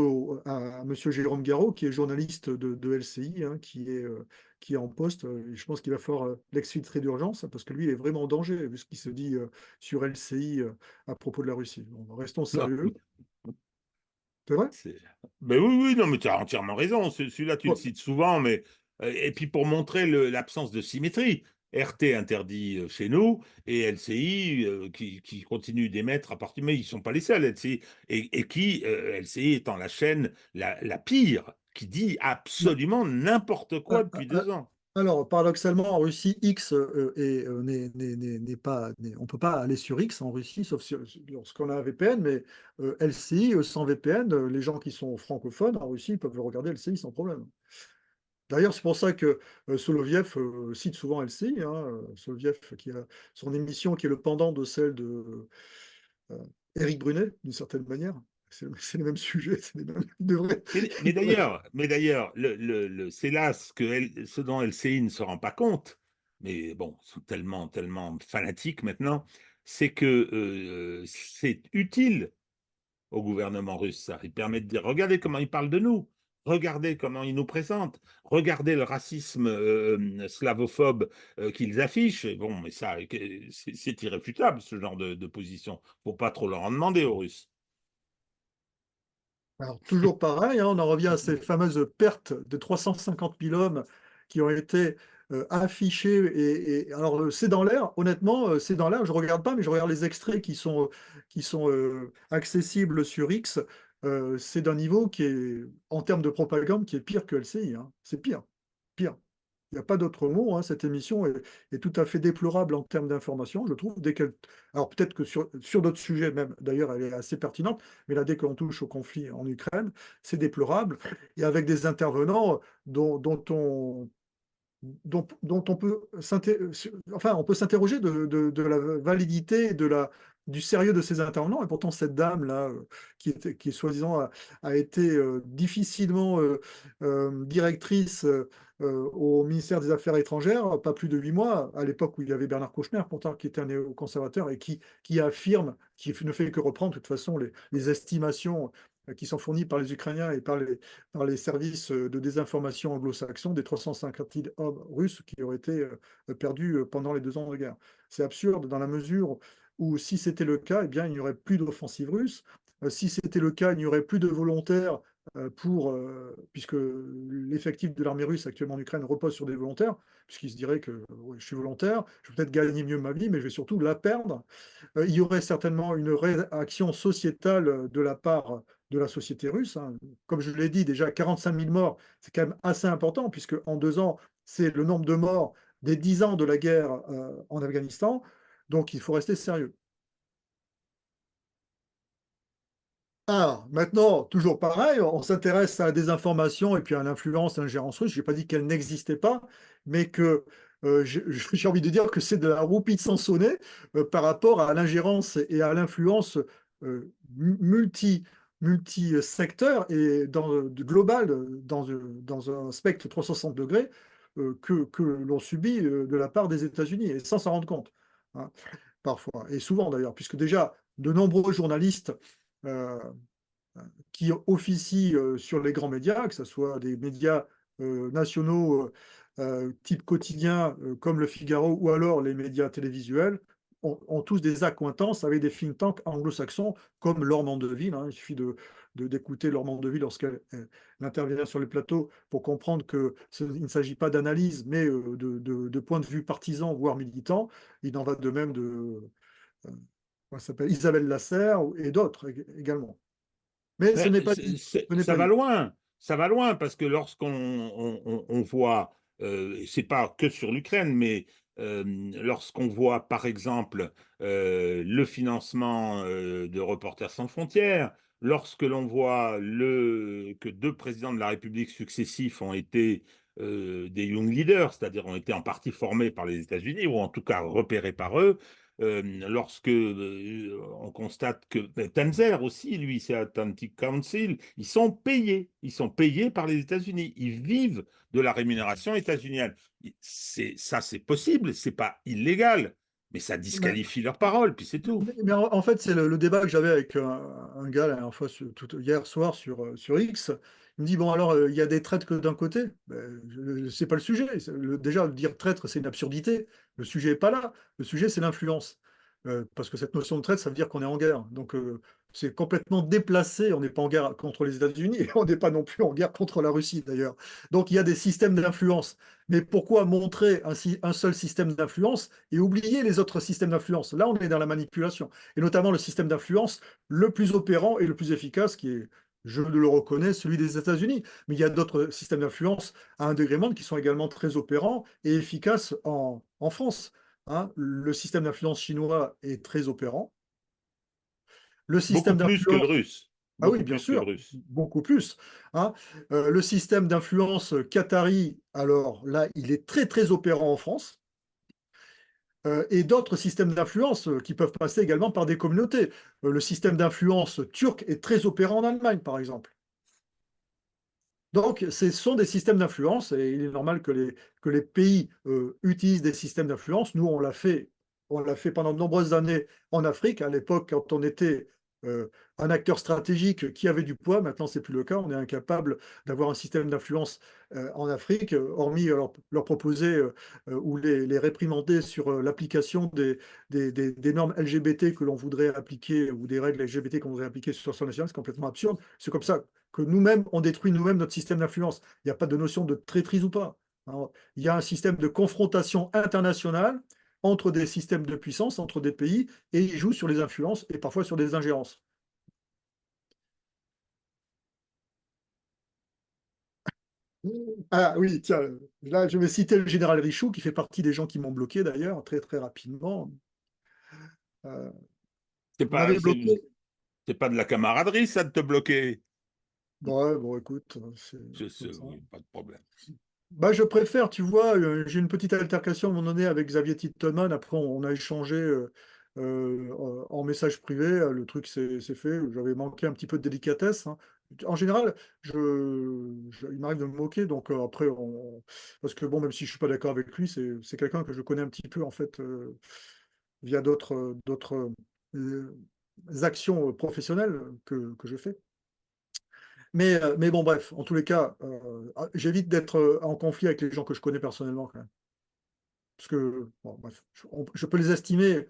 à Monsieur Jérôme Garot, qui est journaliste de LCI, hein, qui est en poste. Et je pense qu'il va falloir l'exfiltrer d'urgence, parce que lui, il est vraiment en danger, vu ce qui se dit sur LCI à propos de la Russie. Bon, restons Non, sérieux. C'est vrai? c'est... Ben oui, oui, non, mais tu as entièrement raison. Celui-là, tu le Bon, cites souvent, mais et puis pour montrer l'absence de symétrie. RT interdit chez nous et LCI qui continue d'émettre à partir, mais ils ne sont pas les seuls, LCI, et qui, LCI étant la chaîne la pire, qui dit bah, absolument n'importe quoi ah, depuis ah, 2 ans. alors, paradoxalement, en Russie, X n'est pas, on peut pas aller sur X en Russie, sauf lorsqu'on a un VPN, mais LCI, sans VPN, les gens qui sont francophones en Russie peuvent regarder LCI sans problème. D'ailleurs, c'est pour ça que Soloviev cite souvent LCI, hein, Soloviev qui a son émission qui est le pendant de celle de euh, Éric Brunet, d'une certaine manière. C'est les mêmes sujets, c'est les mêmes. Mais Il devrait- d'ailleurs, c'est là ce dont LCI ne se rend pas compte, mais bon, ils sont tellement, tellement fanatiques maintenant, c'est que c'est utile au gouvernement russe, ça. Il permet de dire, regardez comment ils parlent de nous, regardez comment ils nous présentent, regardez le racisme slavophobe qu'ils affichent. Et bon, mais ça, c'est irréfutable, ce genre de position. Faut pas trop leur en demander aux Russes. Alors, toujours pareil, hein, on en revient à ces fameuses pertes de 350 000 hommes qui ont été affichés. Alors, c'est dans l'air, honnêtement, c'est dans l'air. Je ne regarde pas, mais je regarde les extraits qui sont accessibles sur X. C'est d'un niveau qui est, en termes de propagande, qui est pire que LCI, hein. C'est pire, pire. Il n'y a pas d'autre mot, hein. Cette émission est tout à fait déplorable en termes d'information, je trouve. Alors peut-être que sur d'autres sujets même, d'ailleurs, elle est assez pertinente, mais là, dès qu'on touche au conflit en Ukraine, c'est déplorable. Et avec des intervenants dont on dont on peut s'interroger de la validité et du sérieux de ces intervenants. Et pourtant, cette dame-là, qui soi-disant a été difficilement directrice au ministère des Affaires étrangères, pas plus de 8 mois, à l'époque où il y avait Bernard Kouchner, pourtant, qui était un néoconservateur et qui affirme, qui ne fait que reprendre de toute façon les estimations qui sont fournies par les Ukrainiens et par les services de désinformation anglo-saxons des 350 000 hommes russes qui auraient été perdus pendant les 2 ans de guerre. C'est absurde dans la mesure où, si c'était le cas, eh bien, il n'y aurait plus d'offensive russe. Si c'était le cas, il n'y aurait plus de volontaires puisque l'effectif de l'armée russe actuellement en Ukraine repose sur des volontaires, puisqu'ils se diraient que ouais, je suis volontaire, je vais peut-être gagner mieux ma vie, mais je vais surtout la perdre. Il y aurait certainement une réaction sociétale de la part de la société russe, hein. Comme je l'ai dit, déjà 45 000 morts, c'est quand même assez important, puisque en 2 ans, c'est le nombre de morts des 10 ans de la guerre en Afghanistan. Donc il faut rester sérieux. Alors, maintenant, toujours pareil, on s'intéresse à la désinformation et puis à l'influence, à l'ingérence russe. Je n'ai pas dit qu'elle n'existait pas, mais que j'ai envie de dire que c'est de la roupie de Sansonnet par rapport à l'ingérence et à l'influence multi-secteur et global, dans un spectre 360 degrés que l'on subit de la part des États-Unis, et sans s'en rendre compte, hein, parfois, et souvent d'ailleurs, puisque déjà de nombreux journalistes euh, qui officient sur les grands médias, que ce soit des médias nationaux type quotidien comme Le Figaro ou alors les médias télévisuels, ont tous des accointances avec des think tanks anglo-saxons comme Laure Mandeville, hein. Il suffit d'écouter Laure Mandeville lorsqu'elle intervient sur les plateaux pour comprendre il ne s'agit pas d'analyse, mais de point de vue partisan, voire militant. Il en va de même comment s'appelle, Isabelle Lasserre et d'autres également. Mais ce Mais n'est pas dit. Ce n'est ça pas va dit. loin, ça va loin, parce que lorsqu'on on voit, c'est pas que sur l'Ukraine, mais lorsqu'on voit par exemple le financement de Reporters sans frontières, lorsque l'on voit que 2 présidents de la République successifs ont été des young leaders, c'est-à-dire ont été en partie formés par les États-Unis, ou en tout cas repérés par eux, lorsque on constate que Tanzer aussi, lui, c'est Atlantic Council, ils sont payés par les États-Unis, ils vivent de la rémunération états-unienne. C'est possible, c'est pas illégal, mais ça Mais, disqualifie leur parole, puis c'est tout. mais en fait, c'est le débat que j'avais avec un gars la dernière fois, hier soir sur X. Il me dit, bon, alors, il y a des traîtres que d'un côté. Ben, c'est pas le sujet. Déjà, dire traître, c'est une absurdité. Le sujet n'est pas là. Le sujet, c'est l'influence. Parce que cette notion de traître, ça veut dire qu'on est en guerre. Donc, c'est complètement déplacé. On n'est pas en guerre contre les États-Unis et on n'est pas non plus en guerre contre la Russie, d'ailleurs. Donc, il y a des systèmes d'influence. Mais pourquoi montrer un seul système d'influence et oublier les autres systèmes d'influence? Là, on est dans la manipulation. Et notamment le système d'influence le plus opérant et le plus efficace, qui est, je le reconnais, celui des États-Unis. Mais il y a d'autres systèmes d'influence à un degré moindre qui sont également très opérants et efficaces en France, hein. Le système d'influence chinois est très opérant. Le Beaucoup système plus que le d'influence, russe, ah oui, beaucoup bien plus que le sûr, russe. beaucoup plus, hein. Le système d'influence qatari, alors là, il est très très opérant en France. Et d'autres systèmes d'influence qui peuvent passer également par des communautés. Le système d'influence turc est très opérant en Allemagne, par exemple. Donc, ce sont des systèmes d'influence et il est normal que les pays utilisent des systèmes d'influence. Nous, on l'a fait pendant de nombreuses années en Afrique, à l'époque, quand on était euh, un acteur stratégique qui avait du poids. Maintenant, c'est plus le cas. On est incapable d'avoir un système d'influence en Afrique, hormis leur proposer ou les réprimander sur l'application des normes LGBT que l'on voudrait appliquer ou des règles LGBT qu'on voudrait appliquer sur le sol national. C'est complètement absurde. C'est comme ça que nous-mêmes, on détruit nous-mêmes notre système d'influence. Il n'y a pas de notion de traîtrise ou pas. Alors, il y a un système de confrontation internationale entre des systèmes de puissance, entre des pays, et ils jouent sur les influences et parfois sur des ingérences. Ah oui, tiens, là je vais citer le général Richoux, qui fait partie des gens qui m'ont bloqué d'ailleurs, très très rapidement. Euh, C'est il pas, m'avait c'est, bloqué. c'est pas de la camaraderie, ça, de te bloquer. Bon, ouais, bon écoute, c'est comme ça. Oui, pas de problème. Bah, je préfère, tu vois, j'ai une petite altercation à un moment donné avec Xavier Titelman. Après, on a échangé en message privé. Le truc c'est fait. J'avais manqué un petit peu de délicatesse, hein. En général, il m'arrive de me moquer. Donc après, parce que bon, même si je suis pas d'accord avec lui, c'est quelqu'un que je connais un petit peu en fait via d'autres actions professionnelles que je fais. Mais bon, bref, en tous les cas, j'évite d'être en conflit avec les gens que je connais personnellement quand même. Parce que, bon, bref, je peux les estimer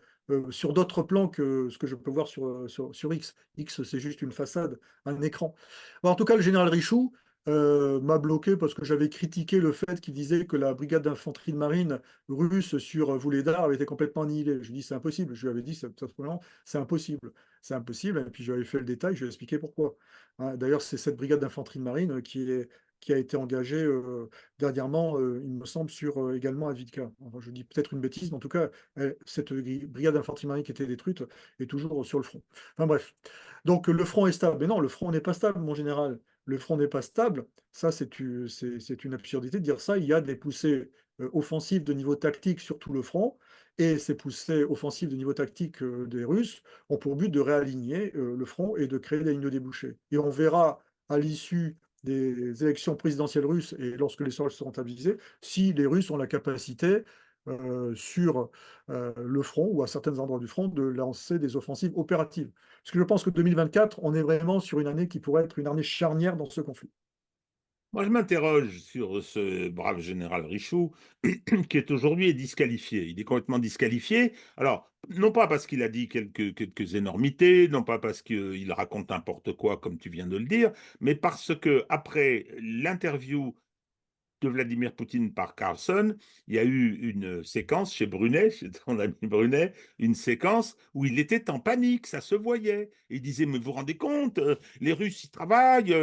sur d'autres plans que ce que je peux voir sur X. X, c'est juste une façade, un écran. Bon, en tout cas, le général Richoux m'a bloqué parce que j'avais critiqué le fait qu'il disait que la brigade d'infanterie de marine russe sur Vuhledar avait été complètement annihilée. Je lui ai dit, c'est impossible. Je lui avais dit, simplement, c'est impossible. C'est impossible. Et puis, j'avais fait le détail, je lui ai expliqué pourquoi. Hein, d'ailleurs, c'est cette brigade d'infanterie de marine qui a été engagée dernièrement, il me semble, sur également Avdiivka. Enfin, je dis peut-être une bêtise, mais en tout cas, cette brigade d'infanterie qui était détruite est toujours sur le front. Enfin bref. Donc le front est stable. Mais non, le front n'est pas stable, mon général. Le front n'est pas stable. Ça, c'est une absurdité de dire ça. Il y a des poussées offensives de niveau tactique sur tout le front. Et ces poussées offensives de niveau tactique des Russes ont pour but de réaligner le front et de créer des lignes de débouchés. Et on verra à l'issue des élections présidentielles russes et lorsque les soldes seront stabilisés, si les Russes ont la capacité sur le front ou à certains endroits du front de lancer des offensives opératives. Parce que je pense que 2024, on est vraiment sur une année qui pourrait être une année charnière dans ce conflit. Moi, je m'interroge sur ce brave général Richoux, qui est aujourd'hui disqualifié. Il est complètement disqualifié. Alors, non pas parce qu'il a dit quelques énormités, non pas parce qu'il raconte n'importe quoi, comme tu viens de le dire, mais parce que après l'interview de Vladimir Poutine par Carlson, il y a eu une séquence chez Brunet, chez ton ami Brunet, une séquence où il était en panique, ça se voyait. Il disait, mais vous vous rendez compte, les Russes, ils travaillent,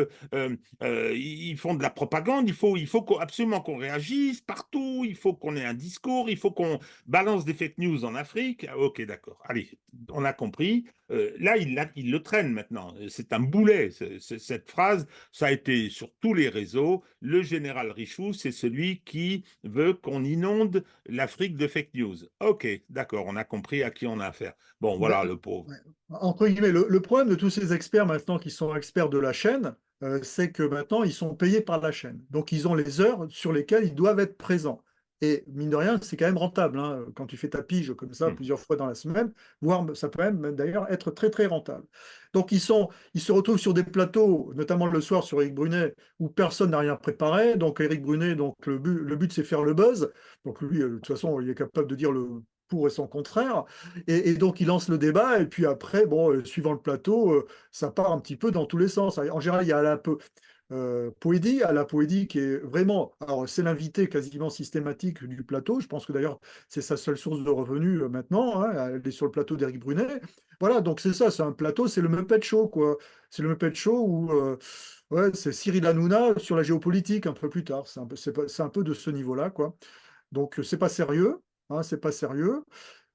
ils font de la propagande, il faut absolument qu'on réagisse partout, il faut qu'on ait un discours, il faut qu'on balance des fake news en Afrique. Ah, ok, d'accord, allez, on a compris. Là, il le traîne maintenant. C'est un boulet, cette phrase. Ça a été sur tous les réseaux. Le général Richoux, c'est celui qui veut qu'on inonde l'Afrique de fake news. Ok, d'accord, on a compris à qui on a affaire. Bon, Ben, voilà, le pauvre. ouais. Entre guillemets, le problème de tous ces experts maintenant qui sont experts de la chaîne, c'est que maintenant ils sont payés par la chaîne. Donc ils ont les heures sur lesquelles ils doivent être présents. Et mine de rien, c'est quand même rentable, hein, quand tu fais ta pige comme ça Hmm. plusieurs fois dans la semaine, voire ça peut même d'ailleurs être très très rentable. Donc ils se retrouvent sur des plateaux, notamment le soir sur Éric Brunet, où personne n'a rien préparé. Donc Éric Brunet, donc le but c'est faire le buzz. Donc lui, de toute façon, il est capable de dire le pour et son contraire. Et donc, il lance le débat, et puis après, bon, suivant le plateau, ça part un petit peu dans tous les sens. En général, il y a la Poédie, à la Poédie qui est vraiment, alors c'est l'invité quasiment systématique du plateau. Je pense que d'ailleurs, c'est sa seule source de revenus maintenant, hein. Elle est sur le plateau d'Éric Brunet. Voilà, donc c'est ça, c'est un plateau, c'est le Muppet Show, quoi. C'est le Muppet Show où ouais, c'est Cyril Hanouna sur la géopolitique un peu plus tard. C'est un peu de ce niveau-là, quoi. Donc, c'est pas sérieux, hein, c'est pas sérieux.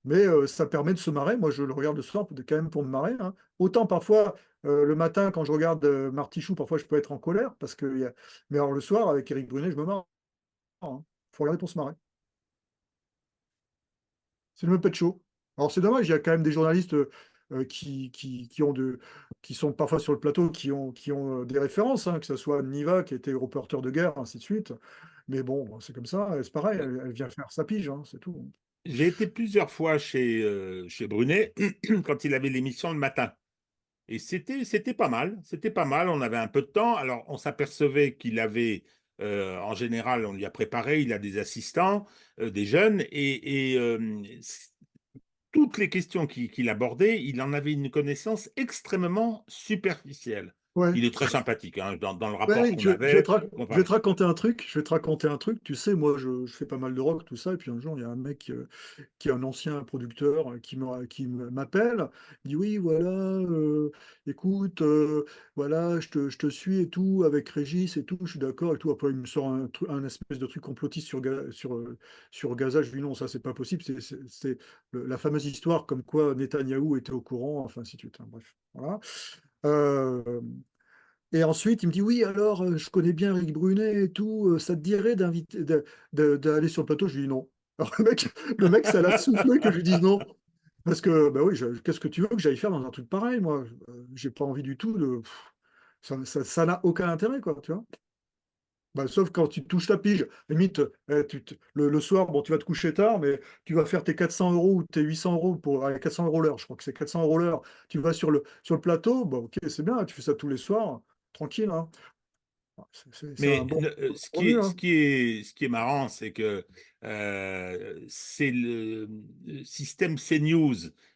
Mais ça permet de se marrer. Moi, je le regarde le soir quand même pour me marrer, hein. Autant parfois, le matin, quand je regarde Martichoux, parfois je peux être en colère. Mais alors le soir, avec Éric Brunet, je me marre, hein. Faut regarder pour se marrer. C'est le même de show. Alors c'est dommage, il y a quand même des journalistes qui sont parfois sur le plateau, qui ont des références, hein, que ce soit Niva, qui était reporter de guerre, ainsi de suite. Mais bon, c'est comme ça, c'est pareil, elle vient faire sa pige, hein, c'est tout. J'ai été plusieurs fois chez Brunet quand il avait l'émission le matin. Et c'était pas mal, c'était pas mal. On avait un peu de temps. Alors, on s'apercevait qu'il avait, en général, on lui a préparé, il a des assistants, des jeunes, toutes les questions qu'il abordait, il en avait une connaissance extrêmement superficielle. Ouais. Il est très sympathique, hein, dans le Ouais, rapport Eric, qu'on avait. je vais te raconter un truc. Je vais te raconter un truc. Tu sais, moi, je fais pas mal de rock, tout ça. Et puis un jour, il y a un mec qui est un ancien producteur m'appelle. Il dit oui, voilà, écoute, voilà, je te suis et tout, avec Régis et tout. Je suis d'accord et tout. Après, il me sort un espèce de truc complotiste sur Gaza. Je lui dis non, ça, c'est pas possible. C'est la fameuse histoire comme quoi Netanyahou était au courant, enfin, ainsi de suite, hein. Bref, voilà. Euh, Et ensuite, il me dit, oui, alors, je connais bien Eric Brunet et tout, ça te dirait d'aller sur le plateau? Je lui dis non. Alors le mec, ça l'a soufflé que je lui dise non. Parce que, bah oui, qu'est-ce que tu veux que j'aille faire dans un truc pareil, moi? J'ai pas envie du tout de. Ça n'a aucun intérêt, quoi, tu vois. Bah, sauf quand tu touches ta pige. Limite, le soir, bon, tu vas te coucher tard, mais tu vas faire tes 400 euros ou tes 800 euros pour 400 euros l'heure. Je crois que c'est 400 euros l'heure. Tu vas sur le plateau, bah, ok, c'est bien, tu fais ça tous les soirs, tranquille, hein. C'est un Mais bon ce qui revenu, est, ce hein. qui est, ce qui est marrant, c'est que c'est le système CNews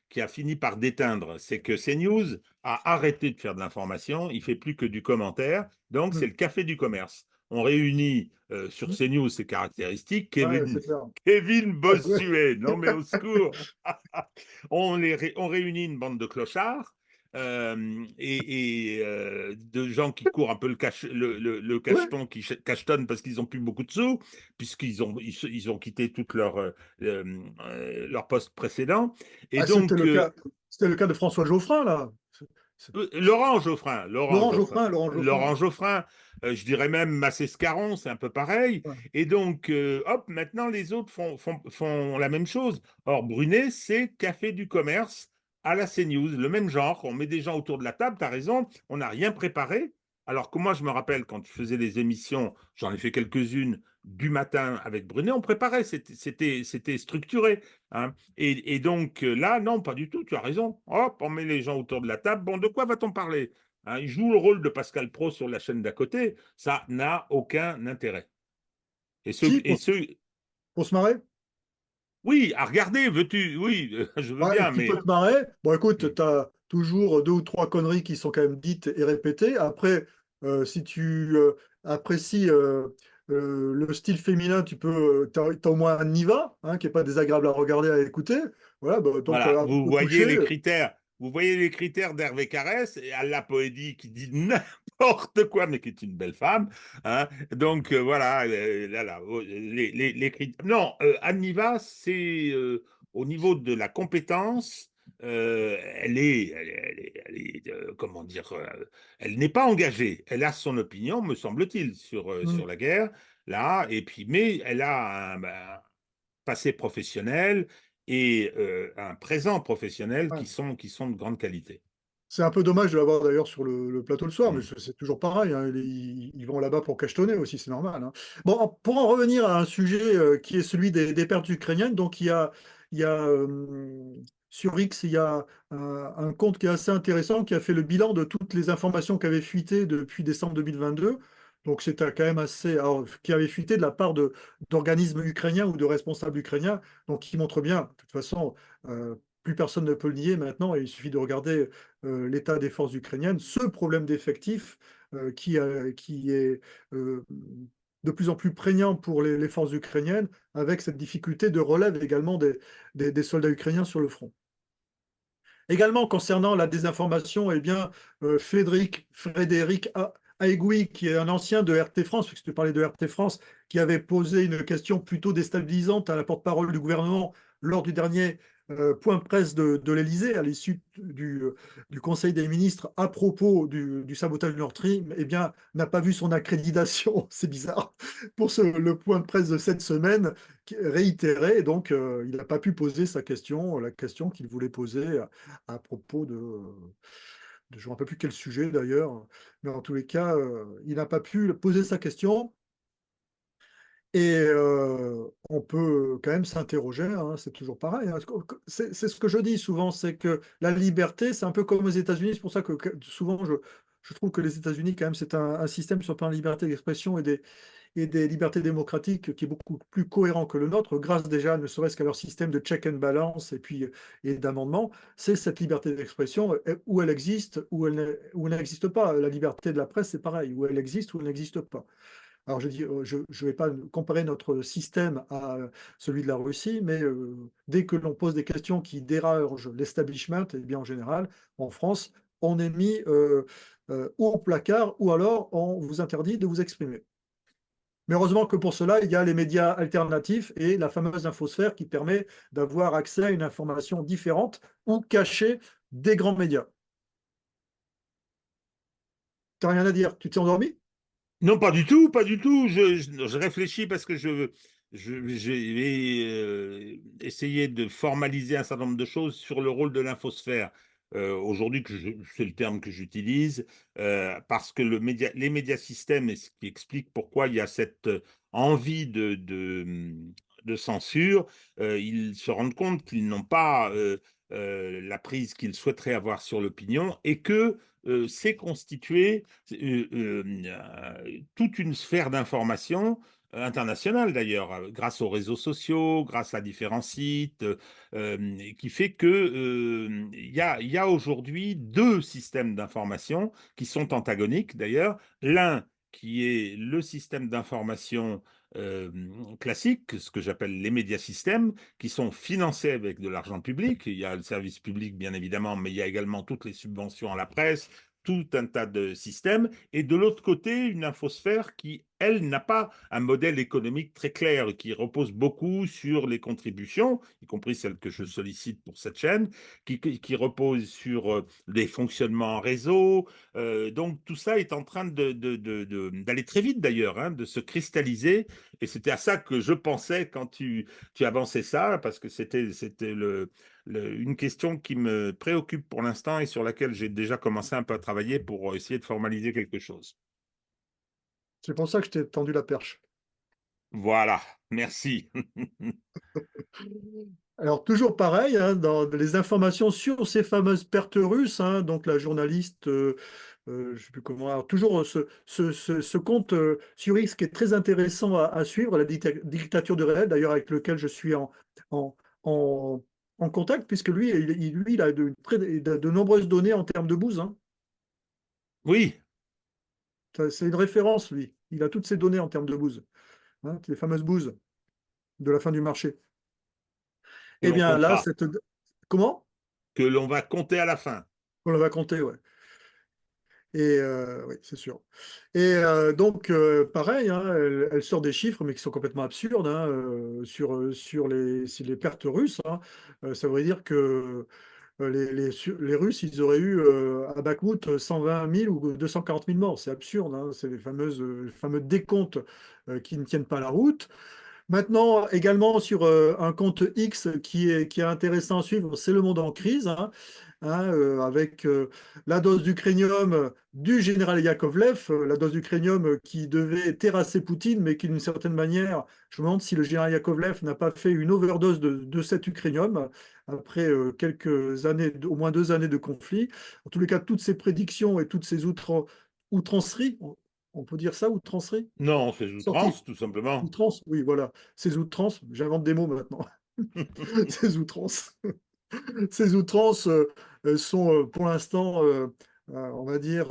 qui a fini par déteindre. C'est que CNews a arrêté de faire de l'information, il fait plus que du commentaire. Donc, c'est Hmm. le café du commerce. On réunit sur Hmm. CNews ses caractéristiques. Ouais, Kevin, c'est clair. Kevin Ah, ouais. Bossuet, non mais au secours. On réunit une bande de clochards de gens qui courent un peu le Ouais. cacheton, qui cachetonnent parce qu'ils n'ont plus beaucoup de sous, ils ont quitté tout leur poste précédent. Et Ah, c'était donc, le cas, c'était le cas de François Geoffrin, là. C'est- Laurent Geoffrin, Laurent Geoffrin, Laurent Geoffrin. Laurent Geoffrin, je dirais même Massescaron, c'est un peu pareil. Ouais. Et donc, hop, maintenant les autres font la même chose. Or, Brunet, c'est café du commerce à la CNews, le même genre. On met des gens autour de la table, tu as raison, on n'a rien préparé. Alors que moi, je me rappelle quand tu faisais les émissions, j'en ai fait quelques-unes du matin avec Brunet, on préparait, c'était structuré, hein. Et donc là, non, pas du tout, tu as raison. Hop, on met les gens autour de la table. Bon, de quoi va-t-on parler? Hein, il joue le rôle de Pascal Pro sur la chaîne d'à côté. Ça n'a aucun intérêt. Et ceux, Si, et pour, ceux, pour se marrer. oui, à regarder, veux-tu? Oui, je veux Ouais, bien, tu mais peux te marrer. Bon, écoute, hmm, tu as toujours deux ou trois conneries qui sont quand même dites et répétées. Après, si tu apprécies le style féminin, t'as au moins un Niva, hein, qui n'est pas désagréable à regarder, à écouter. Voilà, bah, donc voilà, avant de te coucher, vous voyez les critères d'Hervé Carès et Alla Poédi qui dit n'importe quoi, mais qui est une belle femme. Hein. Donc voilà, là, là, les critères. Non, Anniva, c'est au niveau de la compétence, comment dire, elle n'est pas engagée. Elle a son opinion, me semble-t-il, hmm, sur la guerre, là, et puis, mais elle a un passé professionnel et un présent professionnel ouais. qui sont de grande qualité. C'est un peu dommage de l'avoir d'ailleurs sur le plateau le soir, mais Mm. c'est toujours pareil, hein, ils vont là-bas pour cachetonner aussi, c'est normal, hein. Bon, pour en revenir à un sujet qui est celui des pertes ukrainiennes, donc il y a sur X, il y a un compte qui est assez intéressant qui a fait le bilan de toutes les informations qui avaient fuité depuis décembre 2022. Donc c'est quand même assez, alors, qui avait fuité de la part d'organismes ukrainiens ou de responsables ukrainiens, donc qui montre bien, de toute façon, plus personne ne peut le nier maintenant, et il suffit de regarder l'état des forces ukrainiennes, ce problème d'effectifs qui est de plus en plus prégnant pour les forces ukrainiennes, avec cette difficulté de relève également des soldats ukrainiens sur le front. Également, concernant la désinformation, eh bien, Frédéric Aegui, qui est un ancien de RT France, puisque tu parlais de RT France, qui avait posé une question plutôt déstabilisante à la porte-parole du gouvernement lors du dernier point presse de l'Élysée, à l'issue du Conseil des ministres, à propos du sabotage du Nord Stream, eh bien, n'a pas vu son accréditation, c'est bizarre, pour le point de presse de cette semaine, réitéré, et donc il n'a pas pu poser sa question, la question qu'il voulait poser à propos je ne me rappelle plus quel sujet d'ailleurs, mais en tous les cas, il n'a pas pu poser sa question. Et on peut quand même s'interroger, hein, c'est toujours pareil, hein. C'est ce que je dis souvent, c'est que la liberté, c'est un peu comme aux États-Unis. C'est pour ça que souvent je trouve que les États-Unis, quand même, c'est un système sur le plan de liberté d'expression et des libertés démocratiques qui est beaucoup plus cohérent que le nôtre, grâce déjà, ne serait-ce qu'à leur système de check and balance et d'amendement. C'est cette liberté d'expression, où elle existe, où elle n'existe pas. La liberté de la presse, c'est pareil, où elle existe, où elle n'existe pas. Alors je dis, je ne vais pas comparer notre système à celui de la Russie, mais dès que l'on pose des questions qui dérangent l'establishment, eh bien en général, en France, on est mis ou au placard, ou alors on vous interdit de vous exprimer. Mais heureusement que pour cela, il y a les médias alternatifs et la fameuse infosphère qui permet d'avoir accès à une information différente ou cachée des grands médias. T'as rien à dire. Tu t'es endormi? Non, pas du tout, pas du tout. Je réfléchis parce que je vais essayer de formaliser un certain nombre de choses sur le rôle de l'infosphère. Aujourd'hui, c'est le terme que j'utilise, parce que les médias systèmes, et ce qui explique pourquoi il y a cette envie de censure, ils se rendent compte qu'ils n'ont pas la prise qu'ils souhaiteraient avoir sur l'opinion et que c'est constitué toute une sphère d'information internationale d'ailleurs, grâce aux réseaux sociaux, grâce à différents sites, qui fait que il y a aujourd'hui deux systèmes d'information qui sont antagoniques d'ailleurs. L'un qui est le système d'information euh, classique, ce que j'appelle les médias systèmes, qui sont financés avec de l'argent public. Il y a le service public, bien évidemment, mais il y a également toutes les subventions à la presse, tout un tas de systèmes, et de l'autre côté, une infosphère qui, elle, n'a pas un modèle économique très clair, qui repose beaucoup sur les contributions, y compris celles que je sollicite pour cette chaîne, qui repose sur les fonctionnements en réseau. Donc tout ça est en train d'aller très vite d'ailleurs, hein, de se cristalliser, et c'était à ça que je pensais quand tu avançais ça, parce que c'était une question qui me préoccupe pour l'instant et sur laquelle j'ai déjà commencé un peu à travailler pour essayer de formaliser quelque chose. C'est pour ça que je t'ai tendu la perche. Voilà, merci. Alors, toujours pareil, hein, dans les informations sur ces fameuses pertes russes, hein, donc la journaliste, je ne sais plus comment, alors, toujours ce compte sur X qui est très intéressant à suivre, la dictature de réel, d'ailleurs avec lequel je suis en, en, en contact, puisque lui, lui, il a de nombreuses données en termes de bouse. Hein. Oui, C'est une référence, lui. Il a toutes ces données en termes de bouse, hein, les fameuses bouses de la fin du marché. que Eh l'on bien, là, comptera, Comment? que l'on va compter à la fin. On va compter, ouais. Et oui, c'est sûr. Et donc, pareil, hein, elle sort des chiffres, mais qui sont complètement absurdes, hein, sur les pertes russes. Hein. Ça voudrait dire que les Russes, ils auraient eu à Bakhmout 120 000 ou 240 000 morts. C'est absurde. Hein. C'est les fameux décomptes qui ne tiennent pas la route. Maintenant, également sur un compte X qui est intéressant à suivre, c'est Le Monde en crise, hein, avec la dose d'ucranium du général Yakovlev, la dose d'ucranium qui devait terrasser Poutine, mais qui d'une certaine manière, je me demande si le général Yakovlev n'a pas fait une overdose de cet ucranium après quelques années, au moins 2 années de conflit. En tous les cas, toutes ces prédictions et toutes ces outranceries, on peut dire ça, outranceries, Non, c'est sorties. outrance, tout simplement. Outrances, oui, voilà. Ces outrances, j'invente des mots maintenant. Ces outrances. Ces outrances sont pour l'instant, on va dire,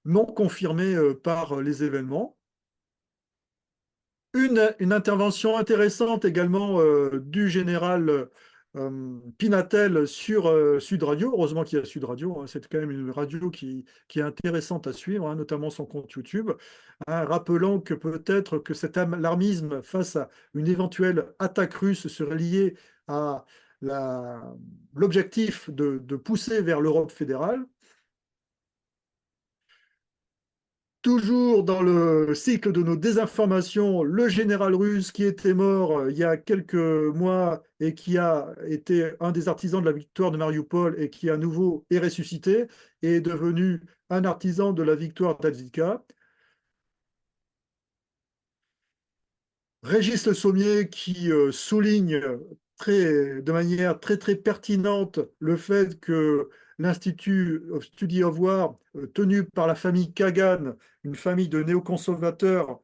non confirmées par les événements. Une intervention intéressante également du général Pinatel sur Sud Radio. Heureusement qu'il y a Sud Radio, hein. C'est quand même une radio qui est intéressante à suivre, hein, notamment son compte YouTube, hein, rappelant que peut-être que cet alarmisme face à une éventuelle attaque russe serait lié à l'objectif de pousser vers l'Europe fédérale. Toujours dans le cycle de nos désinformations, le général russe qui était mort il y a quelques mois et qui a été un des artisans de la victoire de Mariupol et qui à nouveau est ressuscité et est devenu un artisan de la victoire d'Avdiivka. Régis Le Sommier qui souligne de manière très très pertinente le fait que l'Institut of Study of War, tenu par la famille Kagan, une famille de néoconservateurs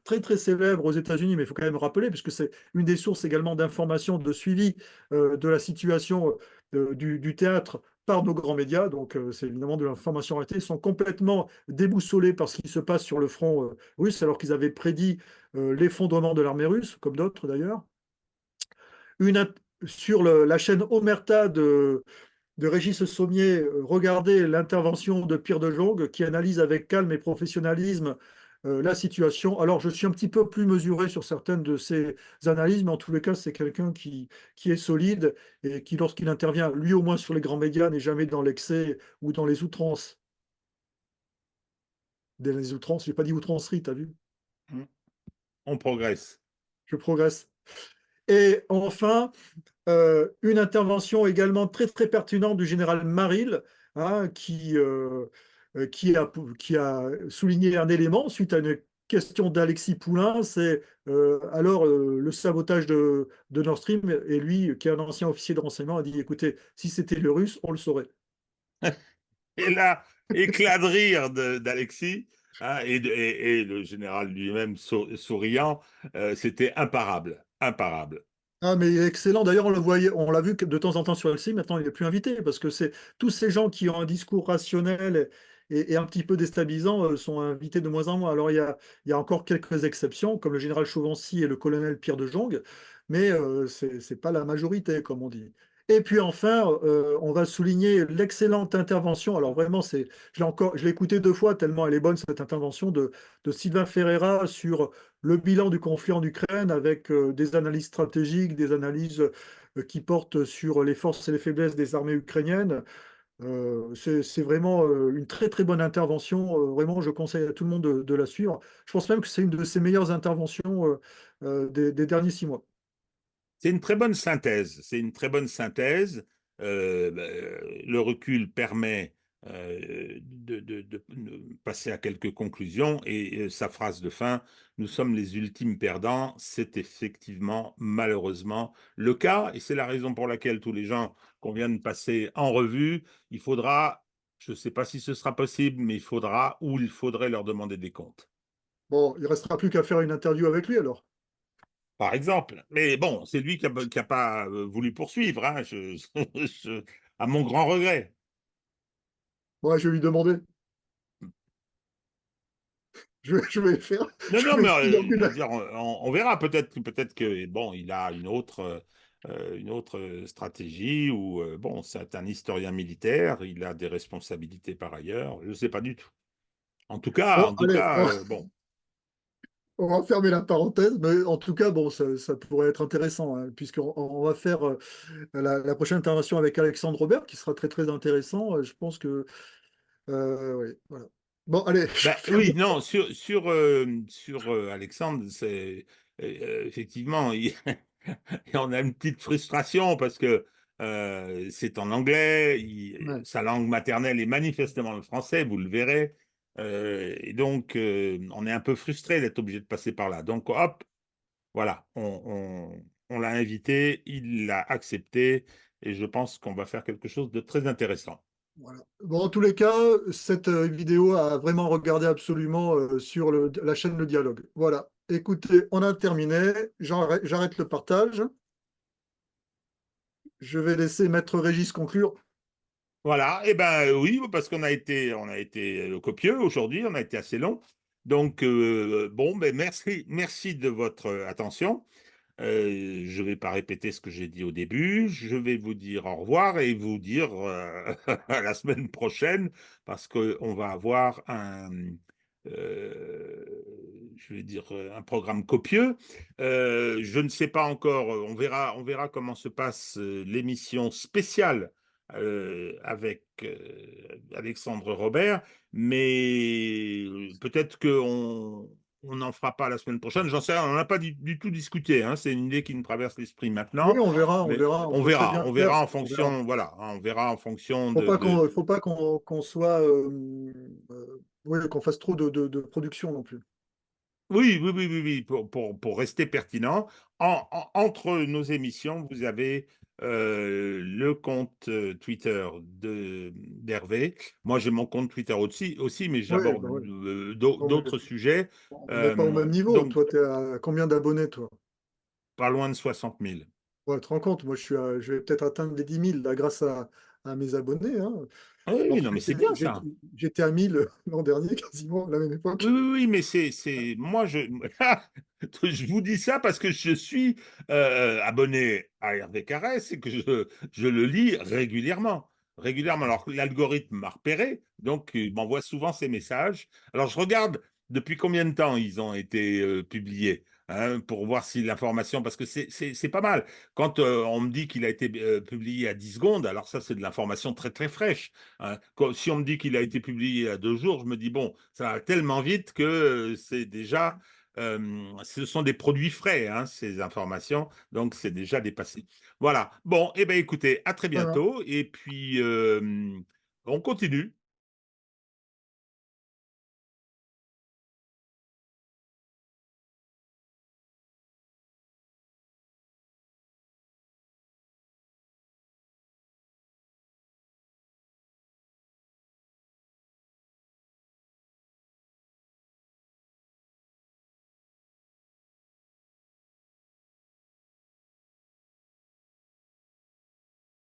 très très célèbres aux États-Unis, mais il faut quand même rappeler, puisque c'est une des sources également d'information, de suivi de la situation du théâtre par nos grands médias, donc c'est évidemment de l'information arrêtée, sont complètement déboussolés par ce qui se passe sur le front russe, alors qu'ils avaient prédit l'effondrement de l'armée russe, comme d'autres d'ailleurs. Une, sur la chaîne Omerta de Régis Sommier, regardez l'intervention de Pierre de Jong qui analyse avec calme et professionnalisme la situation. Alors, je suis un petit peu plus mesuré sur certaines de ces analyses, mais en tous les cas, c'est quelqu'un qui est solide et qui, lorsqu'il intervient, lui au moins sur les grands médias, n'est jamais dans l'excès ou dans les outrances. des outrances. J'ai pas dit outrancerie, t'as vu? On progresse. Je progresse. Et enfin, une intervention également très, très pertinente du général Maril, hein, qui a souligné un élément suite à une question d'Alexis Poulain, c'est alors le sabotage de Nord Stream, et lui, qui est un ancien officier de renseignement, a dit, écoutez, si c'était le russe, on le saurait. Et là, éclat de rire d'Alexis, hein, et le général lui-même souriant, c'était imparable, imparable. Ah, mais il est excellent. D'ailleurs, on le voyait, on l'a vu de temps en temps sur LCI. Maintenant, il n'est plus invité parce que c'est tous ces gens qui ont un discours rationnel et un petit peu déstabilisant sont invités de moins en moins. Alors, il y a encore quelques exceptions, comme le général Chauvency et le colonel Pierre de Jong, mais c'est pas la majorité, comme on dit. Et puis enfin, on va souligner l'excellente intervention. Alors vraiment, je l'ai écouté 2 fois tellement elle est bonne cette intervention de Sylvain Ferreira sur le bilan du conflit en Ukraine avec des analyses stratégiques, des analyses qui portent sur les forces et les faiblesses des armées ukrainiennes. C'est vraiment une très très bonne intervention. Vraiment, je conseille à tout le monde de la suivre. Je pense même que c'est une de ses meilleures interventions des derniers 6 mois. C'est une très bonne synthèse. C'est une très bonne synthèse. Bah, le recul permet de passer à quelques conclusions et sa phrase de fin, nous sommes les ultimes perdants, c'est effectivement malheureusement le cas et c'est la raison pour laquelle tous les gens qu'on vient de passer en revue, il faudra, je ne sais pas si ce sera possible, mais il faudra ou il faudrait leur demander des comptes. Bon, il restera plus qu'à faire une interview avec lui alors. Par exemple. Mais bon, c'est lui qui a pas voulu poursuivre, hein, à mon grand regret. Moi, je vais lui demander. Je vais faire. Non, Je non, vais mais essayer je veux dire, on verra. Peut-être que bon, il a une autre stratégie ou bon, c'est un historien militaire, il a des responsabilités par ailleurs. Je ne sais pas du tout. Bon, En tout allez, cas, bon. on va fermer la parenthèse, mais en tout cas, bon, ça pourrait être intéressant, hein, puisqu'on va faire la prochaine intervention avec Alexandre Robert, qui sera très très intéressant. Je pense que, oui, voilà. Bon, allez, je Ben ferme. oui, non, sur Alexandre, c'est effectivement, on a une petite frustration parce que c'est en anglais, Ouais, sa langue maternelle est manifestement le français, vous le verrez. Et donc, on est un peu frustré d'être obligé de passer par là. Donc, hop, voilà, on l'a invité, il l'a accepté, et je pense qu'on va faire quelque chose de très intéressant. voilà. Bon, en tous les cas, cette vidéo a vraiment regardé absolument sur la chaîne Le Dialogue. Voilà. Écoutez, on a terminé. J'arrête le partage. Je vais laisser Maître Régis conclure. Voilà, et ben oui, parce on a été copieux aujourd'hui, on a été assez long. Donc bon, ben merci de votre attention. Je ne vais pas répéter ce que j'ai dit au début. Je vais vous dire au revoir et vous dire à la semaine prochaine parce qu'on va avoir euh, je vais dire un programme copieux. Je ne sais pas encore. On verra comment se passe l'émission spéciale avec Alexandre Robert, mais peut-être qu'on on n'en fera pas la semaine prochaine. J'en sais rien, on n'en a pas du tout discuté. Hein. C'est une idée qui me traverse l'esprit Oui, maintenant, on verra, on mais verra. On peut très bien on faire. verra en On verra. fonction, voilà, hein, on verra en fonction Faut pas qu'on soit, oui, qu'on fasse trop de production non plus. Oui, pour rester pertinent. Entre nos émissions, vous avez le compte Twitter d'Hervé. Moi, j'ai mon compte Twitter aussi, mais Oui, j'aborde bah ouais. Bon, mais d'autres sujets. on n'est pas au même niveau. Donc, Toi, tu es à combien d'abonnés, toi? pas loin de 60 000. Ouais, tu te rends compte, moi, je vais peut-être atteindre les 10 000 là, grâce à mes abonnés, hein. Ah oui, Alors oui, que non, mais c'est bien ça. j'étais à 1000 l'an dernier, quasiment à la même Oui, époque. oui, oui, mais moi, je vous dis ça parce que je suis abonné à Hervé Carrès et que je le lis régulièrement. Régulièrement. Alors, l'algorithme m'a repéré, donc il m'envoie souvent ces messages. Alors, je regarde depuis combien de temps ils ont été publiés. hein, pour voir si l'information, parce que c'est pas mal. Quand on me dit qu'il a été publié à 10 secondes, alors ça, c'est de l'information très, très fraîche, hein. Si on me dit qu'il a été publié à 2 jours, je me dis, bon, ça va tellement vite que c'est déjà, ce sont des produits frais, hein, ces informations, donc c'est déjà dépassé. Voilà. Bon, eh bien, écoutez, à très Voilà. bientôt, et puis on continue.